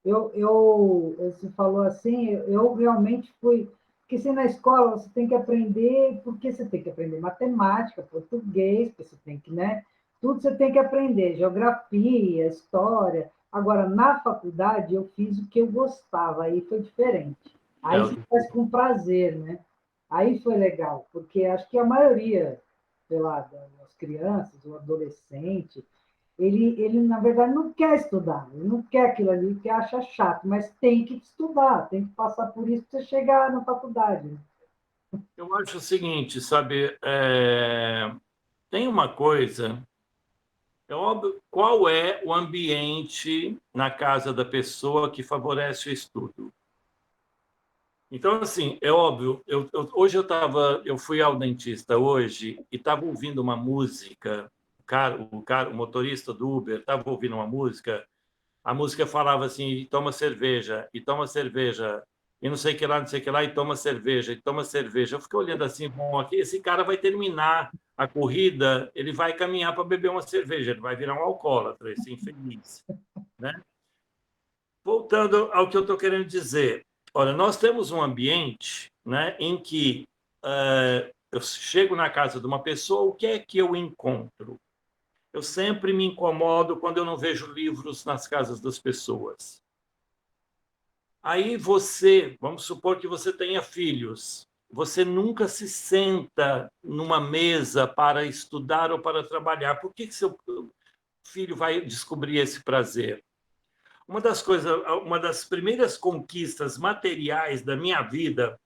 Você falou assim, eu realmente fui. Porque se na escola você tem que aprender, porque você tem que aprender matemática, português, porque você tem que, né? Tudo você tem que aprender, geografia, história. Agora, na faculdade, eu fiz o que eu gostava, aí foi diferente. Aí você faz com prazer, né? Aí foi legal, porque acho que a maioria, sei lá, das crianças, o adolescente, ele, na verdade, não quer estudar, ele não quer aquilo ali, ele acha chato, mas tem que estudar, tem que passar por isso para você chegar na faculdade. Eu acho o seguinte, sabe, tem uma coisa, é óbvio, qual é o ambiente na casa da pessoa que favorece o estudo? Então, assim, é óbvio, hoje eu fui ao dentista hoje e estava ouvindo uma música, o motorista do Uber estava ouvindo uma música, a música falava assim, e toma cerveja, e não sei o que lá, não sei o que lá, e toma cerveja, e toma cerveja. Eu fiquei olhando assim, bom, aqui, esse cara vai terminar a corrida, ele vai caminhar para beber uma cerveja, ele vai virar um alcoólatra, esse infeliz, né? Voltando ao que eu estou querendo dizer, olha, nós temos um ambiente, né, em que eu chego na casa de uma pessoa, o que é que eu encontro? Eu sempre me incomodo quando eu não vejo livros nas casas das pessoas. Aí você, vamos supor que você tenha filhos, você nunca se senta numa mesa para estudar ou para trabalhar. Por que seu filho vai descobrir esse prazer? Uma das primeiras conquistas materiais da minha vida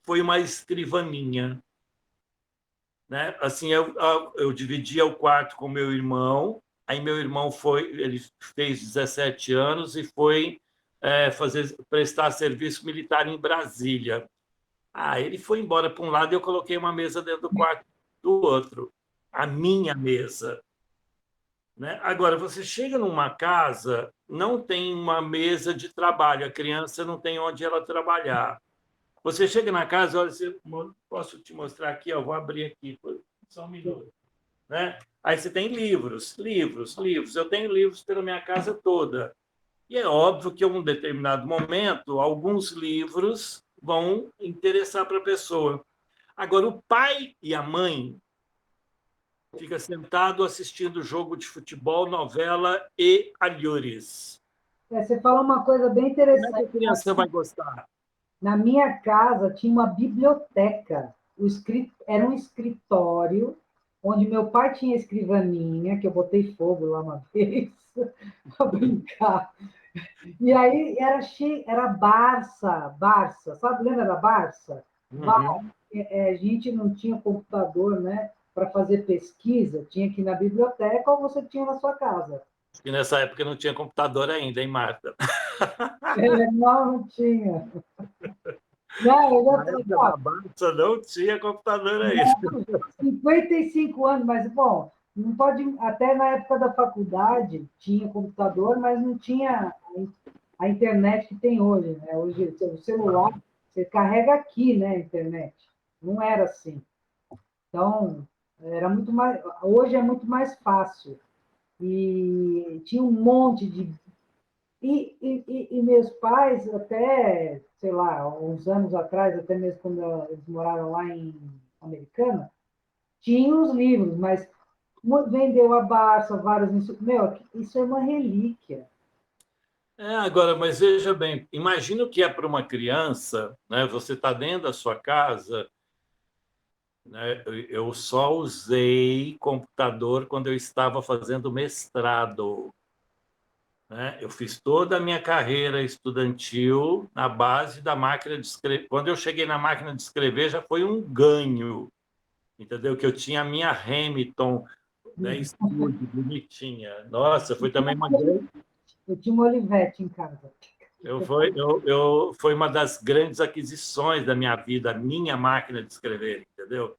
foi uma escrivaninha, né? Assim, eu dividia o quarto com meu irmão. Aí meu irmão ele fez 17 anos e foi prestar serviço militar em Brasília. Ele foi embora para um lado e eu coloquei uma mesa dentro do quarto do outro, a minha mesa. Né? Agora, você chega numa casa, não tem uma mesa de trabalho, a criança não tem onde ela trabalhar. Você chega na casa, olha, posso te mostrar aqui, eu vou abrir aqui, só um minuto. Né? Aí você tem livros. Eu tenho livros pela minha casa toda. E é óbvio que, em um determinado momento, alguns livros vão interessar para a pessoa. Agora, o pai e a mãe fica sentado assistindo jogo de futebol, novela e alhures. Você falou uma coisa bem Como é que interessante. a criança vai gostar? Na minha casa tinha uma biblioteca. Era um escritório onde meu pai tinha escrivaninha, que eu botei fogo lá uma vez para brincar. E aí era Barça, sabe? Lembra da Barça? Uhum. A gente não tinha computador, né, para fazer pesquisa, tinha que ir na biblioteca ou você tinha na sua casa. E nessa época não tinha computador ainda, hein, Marta? Não tinha. Não, Na época da Barça não tinha computador ainda. 55 anos, mas, bom, não pode. Até na época da faculdade tinha computador, mas não tinha a internet que tem hoje, né? Hoje, o celular, você carrega aqui, né, a internet. Não era assim. Então, era muito mais. Hoje é muito mais fácil. E tinha um monte de. E meus pais, até, sei lá, uns anos atrás, até mesmo quando eles moraram lá em Americana, tinham os livros, mas vendeu a Barça, vários. Meu, isso é uma relíquia. Agora, mas veja bem, imagina o que é para uma criança, né? Você está dentro da sua casa, né? Eu só usei computador quando eu estava fazendo mestrado, né? Eu fiz toda a minha carreira estudantil na base da máquina de escrever. Quando eu cheguei na máquina de escrever, já foi um ganho, entendeu? Que eu tinha a minha Hamilton, né? Estúdio, bonitinha. Nossa, foi também uma grande. Eu tinha uma Olivetti em casa. Foi uma das grandes aquisições da minha vida, a minha máquina de escrever, entendeu?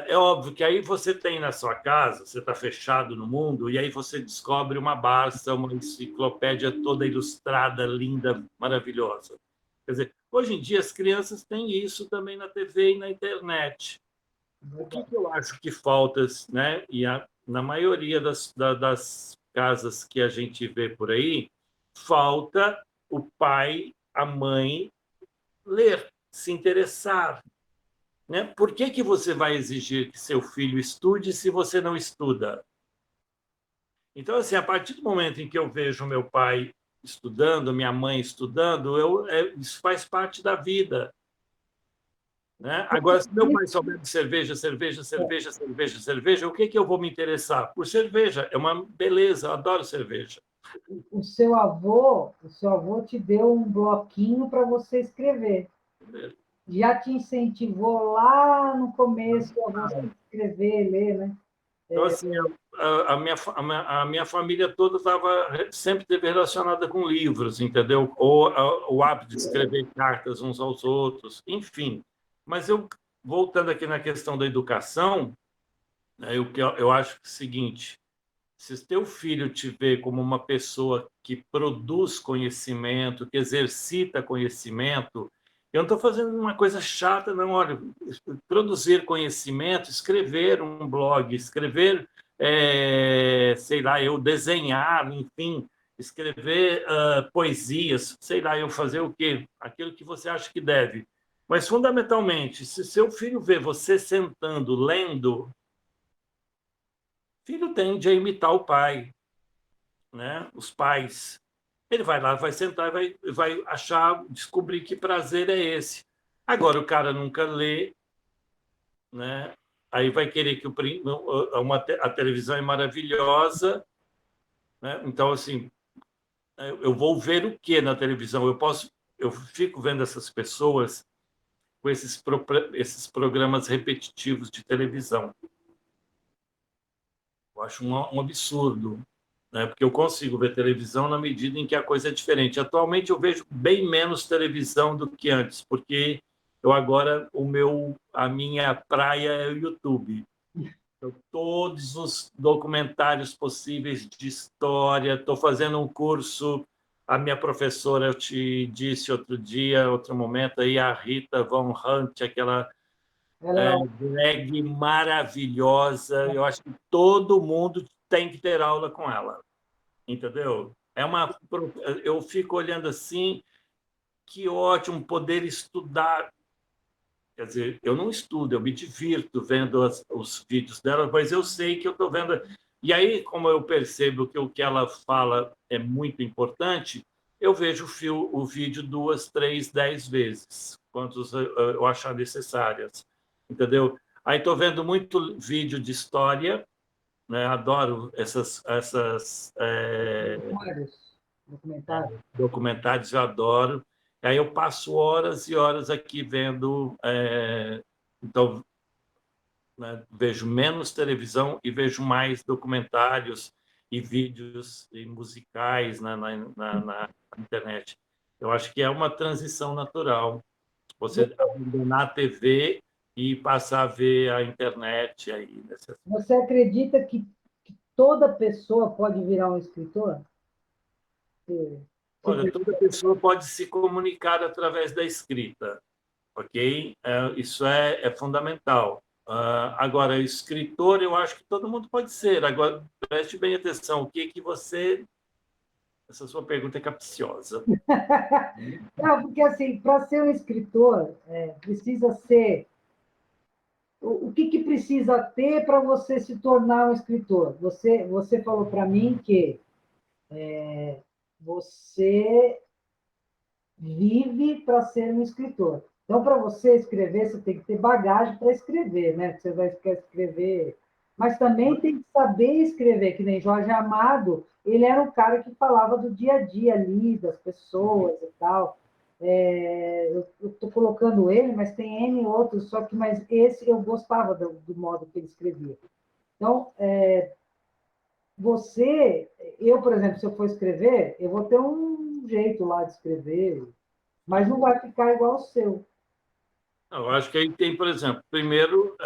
É óbvio que aí você tem na sua casa, você está fechado no mundo, e aí você descobre uma Barça, uma enciclopédia toda ilustrada, linda, maravilhosa. Quer dizer, hoje em dia as crianças têm isso também na TV e na internet. O que eu acho que falta, né? Na maioria das casas que a gente vê por aí, falta o pai, a mãe ler, se interessar. Né? Por que você vai exigir que seu filho estude se você não estuda? Então, assim, a partir do momento em que eu vejo meu pai estudando, minha mãe estudando, isso faz parte da vida. Né? Agora, se meu pai só bebe cerveja, o que eu vou me interessar? Por cerveja. É uma beleza, eu adoro cerveja. O seu avô te deu um bloquinho para você escrever. Já te incentivou lá no começo a você escrever, ler, né? Então, assim, a minha família toda sempre teve relacionada com livros, entendeu? Ou o hábito de escrever cartas uns aos outros, enfim. Mas voltando aqui na questão da educação, né, eu acho que é o seguinte: se teu filho te vê como uma pessoa que produz conhecimento, que exercita conhecimento, eu não estou fazendo uma coisa chata, não. Olha, produzir conhecimento, escrever um blog, escrever, sei lá, eu desenhar, enfim, escrever poesias, sei lá, eu fazer o quê? Aquilo que você acha que deve. Mas, fundamentalmente, se seu filho vê você sentando, lendo, filho tende a imitar o pai, né? Os pais. Ele vai lá, vai sentar, vai achar, descobrir que prazer é esse. Agora, o cara nunca lê, né? Aí vai querer que a televisão é maravilhosa, né? Então, assim, eu vou ver o que na televisão? Eu fico vendo essas pessoas com esses programas repetitivos de televisão. Eu acho um absurdo, né? Porque eu consigo ver televisão na medida em que a coisa é diferente. Atualmente eu vejo bem menos televisão do que antes, porque eu agora a minha praia é o YouTube. Todos os documentários possíveis de história. Estou fazendo um curso. A minha professora, eu te disse outro dia, outro momento, aí, a Rita Von Hunt, aquela drag maravilhosa. Eu acho que todo mundo tem que ter aula com ela, entendeu? Eu fico olhando assim, que ótimo poder estudar. Quer dizer, eu não estudo, eu me divirto vendo os vídeos dela, mas eu sei que eu estou vendo. E aí, como eu percebo que o que ela fala é muito importante, eu vejo o vídeo 2, 3, 10 vezes, quantos eu achar necessárias, entendeu? Aí estou vendo muito vídeo de história, né? Adoro Documentários. documentários, eu adoro. Aí eu passo horas e horas aqui vendo. Então, né, vejo menos televisão e vejo mais documentários e vídeos e musicais na internet. Eu acho que é uma transição natural. Você abandonar a TV e passar a ver a internet aí. Você acredita que toda pessoa pode virar um escritor? Olha, toda pessoa pode se comunicar através da escrita, ok? Isso é fundamental. Agora, escritor, eu acho que todo mundo pode ser. Agora, preste bem atenção, o que você... Essa sua pergunta é capciosa. Não, porque assim, para ser um escritor, precisa ser. O que precisa ter para você se tornar um escritor? Você falou para mim que você vive para ser um escritor. Então, para você escrever, você tem que ter bagagem para escrever, né? Você vai escrever. Mas também tem que saber escrever, que nem Jorge Amado, ele era um cara que falava do dia a dia ali, das pessoas e tal. Eu estou colocando ele, mas tem N outros, mas esse eu gostava do modo que ele escrevia. Então, eu, por exemplo, se eu for escrever, eu vou ter um jeito lá de escrever, mas não vai ficar igual ao seu. Eu acho que aí tem, por exemplo, primeiro,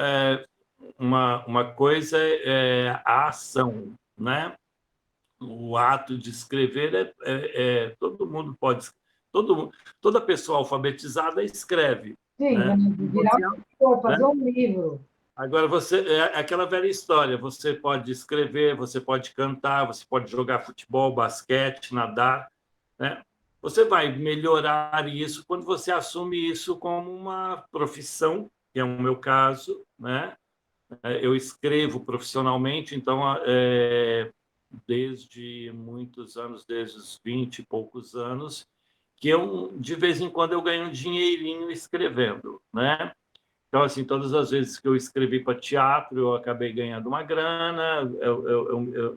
uma coisa é a ação, né? O ato de escrever todo mundo pode, toda pessoa alfabetizada escreve, Sim, né? vamos virar um escritor, fazer Né? um livro. Agora é aquela velha história. Você pode escrever, você pode cantar, você pode jogar futebol, basquete, nadar, né? Você vai melhorar isso quando você assume isso como uma profissão, que é o meu caso, né? Eu escrevo profissionalmente, então desde muitos anos, desde os 20 e poucos anos, que de vez em quando eu ganho um dinheirinho escrevendo, né? Então, assim, todas as vezes que eu escrevi para teatro, eu acabei ganhando uma grana,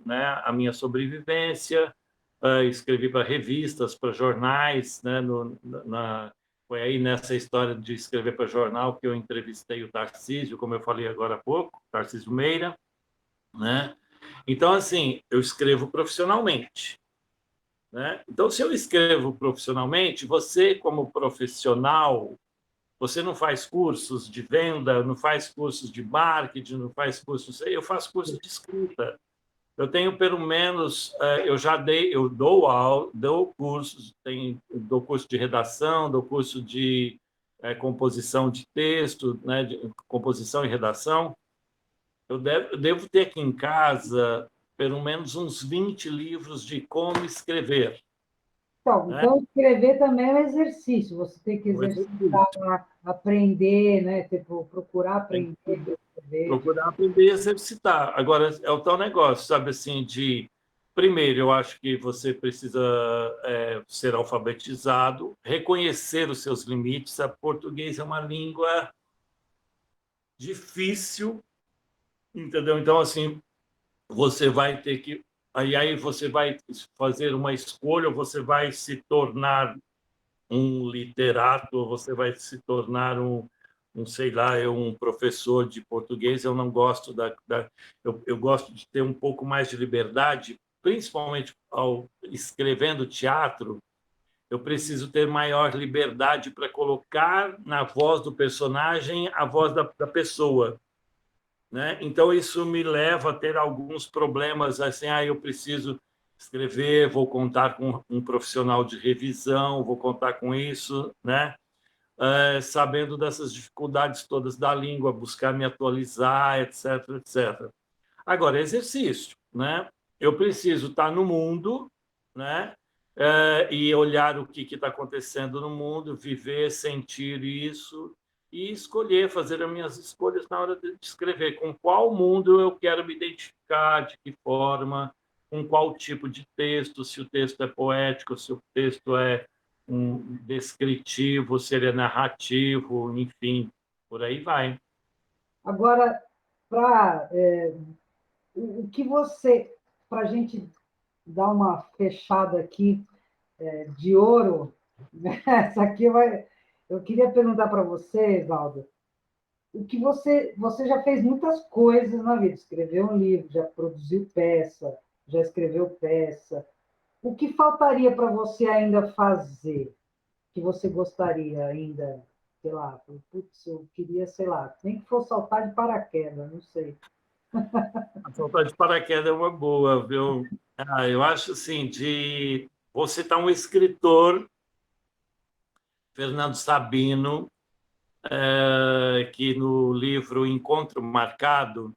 né, a minha sobrevivência. Escrevi para revistas, para jornais, né, foi aí nessa história de escrever para jornal que eu entrevistei o Tarcísio, como eu falei agora há pouco, Tarcísio Meira, né? Então, assim, eu escrevo profissionalmente, né? Então, se eu escrevo profissionalmente, você, como profissional, você não faz cursos de venda, não faz cursos de marketing, não faz cursos... Eu faço curso de escrita. Eu tenho, pelo menos, eu dou cursos, dou curso de redação, dou curso de composição de texto, né, de composição e redação. Eu devo ter aqui em casa pelo menos uns 20 livros de como escrever. né? Então, escrever também é um exercício, você tem que Um exercício. exercitar, aprender, né? Tipo, procurar Tem aprender que a escrever. procurar aprender e exercitar. Agora, é o tal negócio, sabe, assim, de... Primeiro, eu acho que você precisa ser alfabetizado, reconhecer os seus limites. A português é uma língua difícil, entendeu? Então, assim, você vai ter que... Aí você vai fazer uma escolha, ou você vai se tornar um literato, ou você vai se tornar sei lá, um professor de português. Eu não gosto eu gosto de ter um pouco mais de liberdade, principalmente ao escrevendo teatro. Eu preciso ter maior liberdade para colocar na voz do personagem a voz da pessoa, né? Então isso me leva a ter alguns problemas assim, eu preciso escrever, vou contar com um profissional de revisão, vou contar com isso, né? Sabendo dessas dificuldades todas da língua, buscar me atualizar, etc, etc. Agora, exercício, né? Eu preciso estar no mundo, né? E olhar o que está acontecendo no mundo, viver, sentir isso e escolher, fazer as minhas escolhas na hora de escrever. Com qual mundo eu quero me identificar, de que forma, com qual tipo de texto, se o texto é poético, se o texto é descritivo, se ele é narrativo, enfim, por aí vai. Agora, para o que você, para a gente dar uma fechada aqui de ouro, né? Essa aqui eu queria perguntar para você, Valdo, o que você já fez muitas coisas na vida, escreveu um livro, já produziu peça, já escreveu peça. O que faltaria para você ainda fazer? Que você gostaria ainda, sei lá, putz, eu queria, sei lá, nem que fosse saltar de paraquedas, não sei. A saltar de paraquedas é uma boa, viu? Eu acho assim, vou citar um escritor, Fernando Sabino, que no livro Encontro Marcado,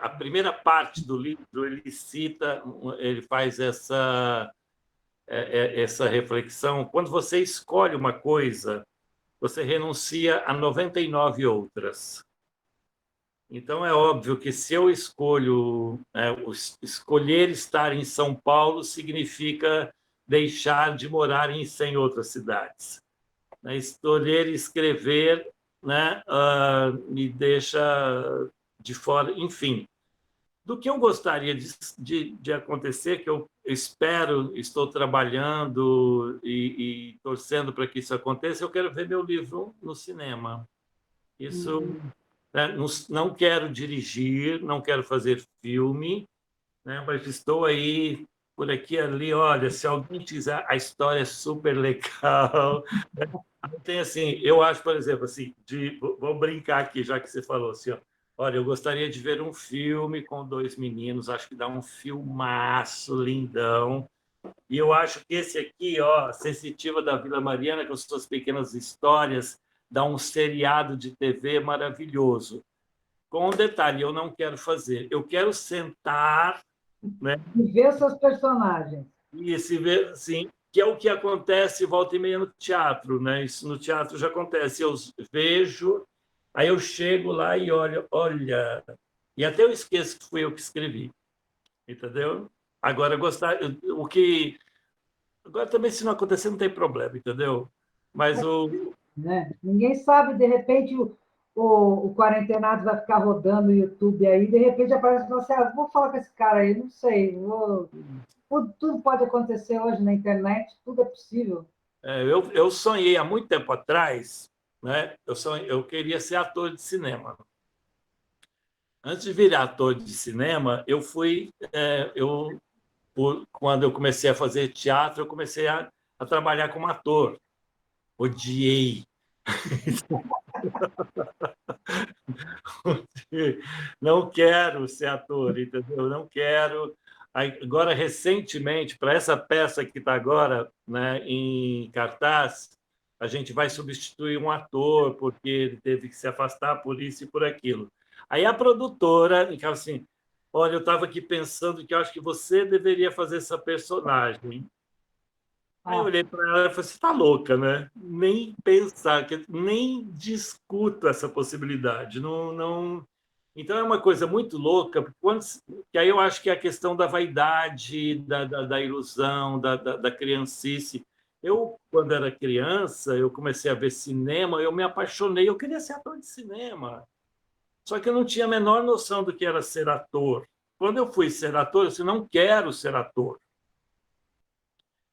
a primeira parte do livro, ele faz essa reflexão. Quando você escolhe uma coisa, você renuncia a 99 outras. Então, é óbvio que se eu escolher estar em São Paulo significa deixar de morar em 100 outras cidades. Escolher escrever, né, me deixa de fora, enfim. Do que eu gostaria de acontecer, que eu espero, estou trabalhando e torcendo para que isso aconteça, eu quero ver meu livro no cinema. Isso, né, não quero dirigir, não quero fazer filme, né, mas estou aí, por aqui e ali. Olha, se alguém quiser, a história é super legal. Tem assim, eu acho, por exemplo, assim, vou brincar aqui, já que você falou assim, ó, olha, eu gostaria de ver um filme com dois meninos, acho que dá um filmaço lindão. E eu acho que esse aqui, ó, Sensitiva da Vila Mariana, com suas pequenas histórias, dá um seriado de TV maravilhoso. Com um detalhe, eu não quero fazer, eu quero sentar, né, E ver seus personagens. e se ver, assim, que é o que acontece volta e meia no teatro, né? Isso no teatro já acontece. Eu vejo, aí eu chego lá e olho, olha, e até eu esqueço que fui eu que escrevi, entendeu? Agora gostar, o que agora também se não acontecer não tem problema, entendeu? Mas Né? Ninguém sabe, de repente, o Quarentenados vai ficar rodando no YouTube aí, de repente aparece você, vou falar com esse cara aí, não sei, tudo pode acontecer hoje na internet, tudo é possível. eu sonhei há muito tempo atrás, né? Eu queria ser ator de cinema. Antes de virar ator de cinema, quando eu comecei a fazer teatro, eu comecei a trabalhar como ator. Odiei. Não quero ser ator, entendeu? Não quero. Agora, recentemente, para essa peça que está agora, né, em cartaz, a gente vai substituir um ator, porque ele teve que se afastar por isso e por aquilo. Aí a produtora, assim, olha, eu estava aqui pensando que eu acho que você deveria fazer essa personagem. Aí eu Ah, olhei para ela e falei: você está louca, né? Nem pensar, nem discuto essa possibilidade. Não, não... Então é uma coisa muito louca, porque que aí eu acho que é a questão da vaidade, da ilusão, da criancice. Eu, quando era criança, eu comecei a ver cinema, eu me apaixonei, eu queria ser ator de cinema. Só que eu não tinha a menor noção do que era ser ator. Quando eu fui ser ator, eu disse: não quero ser ator.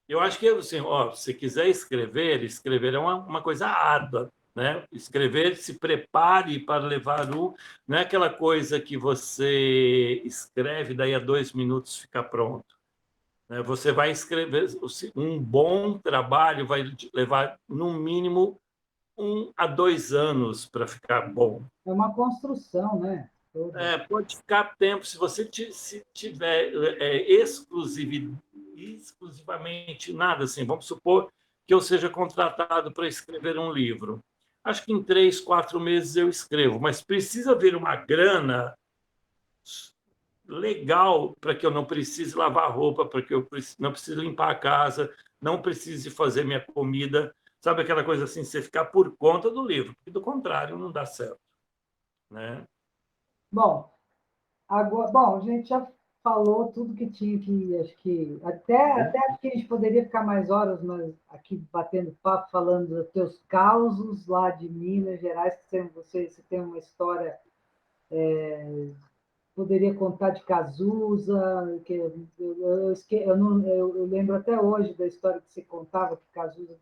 Eu acho que, assim, ó, se quiser escrever, escrever é uma coisa árdua, né? Escrever, se prepare para levar o... Não é aquela coisa que você escreve, daí a 2 minutos fica pronto, né? Você vai escrever... Um bom trabalho vai levar, no mínimo, 1 a 2 anos para ficar bom. é uma construção, né? Pode ficar tempo, se você se tiver exclusivamente nada assim. Vamos supor que eu seja contratado para escrever um livro. Acho que em 3, 4 meses eu escrevo, mas precisa vir uma grana legal para que eu não precise lavar roupa, para que eu não precise limpar a casa, não precise fazer minha comida. Sabe aquela coisa assim, você ficar por conta do livro, porque do contrário não dá certo, né? Bom, agora, bom, a gente já falou tudo que tinha que, acho que até acho que a gente poderia ficar mais horas, mas aqui batendo papo, falando dos teus causos lá de Minas Gerais, que você tem uma história, poderia contar de Cazuza, que eu lembro até hoje da história que você contava, que Cazuza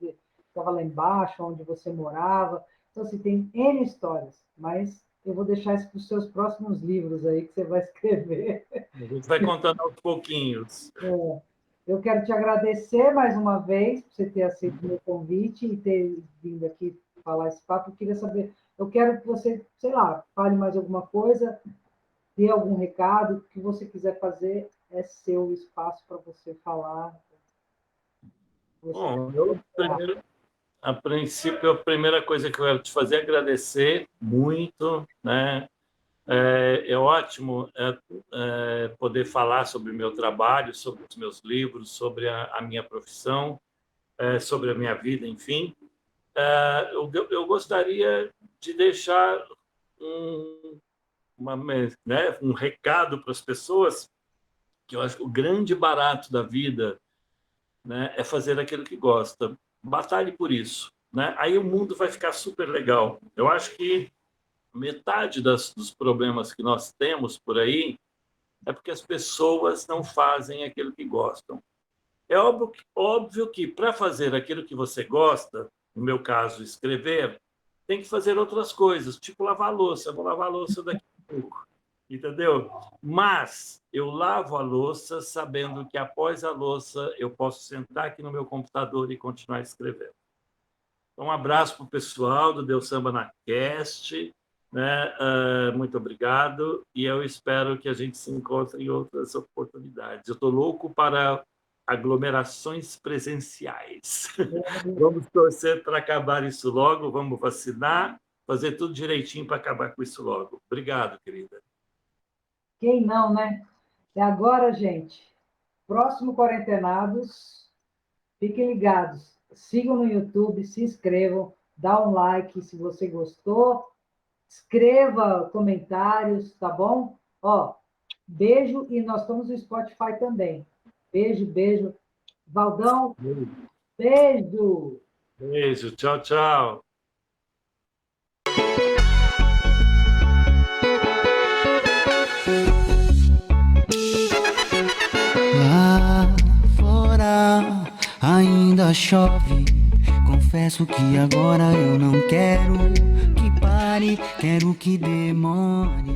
estava lá embaixo, onde você morava. Então, assim, tem N histórias, mas eu vou deixar isso para os seus próximos livros aí, que você vai escrever. A gente vai contando aos pouquinhos. Eu quero te agradecer mais uma vez por você ter aceito o meu convite e ter vindo aqui falar esse papo. Eu queria saber, eu quero que você, sei lá, fale mais alguma coisa, dê algum recado, o que você quiser fazer, é seu espaço para você falar. Bom, a princípio, a primeira coisa que eu quero te fazer é agradecer muito, né? É ótimo poder falar sobre o meu trabalho, sobre os meus livros, sobre a minha profissão, sobre a minha vida, enfim. Eu gostaria de deixar um recado para as pessoas, que eu acho que o grande barato da vida, né, é fazer aquilo que gosta. Batalhe por isso, né? Aí o mundo vai ficar super legal. Eu acho que metade dos problemas que nós temos por aí é porque as pessoas não fazem aquilo que gostam. É óbvio que para fazer aquilo que você gosta, no meu caso, escrever, tem que fazer outras coisas, tipo lavar a louça. Eu vou lavar a louça daqui a pouco, entendeu? Mas eu lavo a louça sabendo que após a louça eu posso sentar aqui no meu computador e continuar escrevendo. Então, um abraço para o pessoal do Deus Samba na Cast, né? Muito obrigado, e eu espero que a gente se encontre em outras oportunidades. Eu estou louco para aglomerações presenciais. Vamos torcer para acabar isso logo, vamos vacinar, fazer tudo direitinho para acabar com isso logo. Obrigado, querida. Quem não, né? E agora, gente, próximo Quarentenados, fiquem ligados, sigam no YouTube, se inscrevam, dá um like se você gostou, escreva comentários, tá bom? Ó, beijo, e nós estamos no Spotify também. Beijo, beijo. Valdão, beijo! Beijo, tchau, tchau. Lá fora ainda chove. Confesso que agora eu não quero que pare, quero que demore.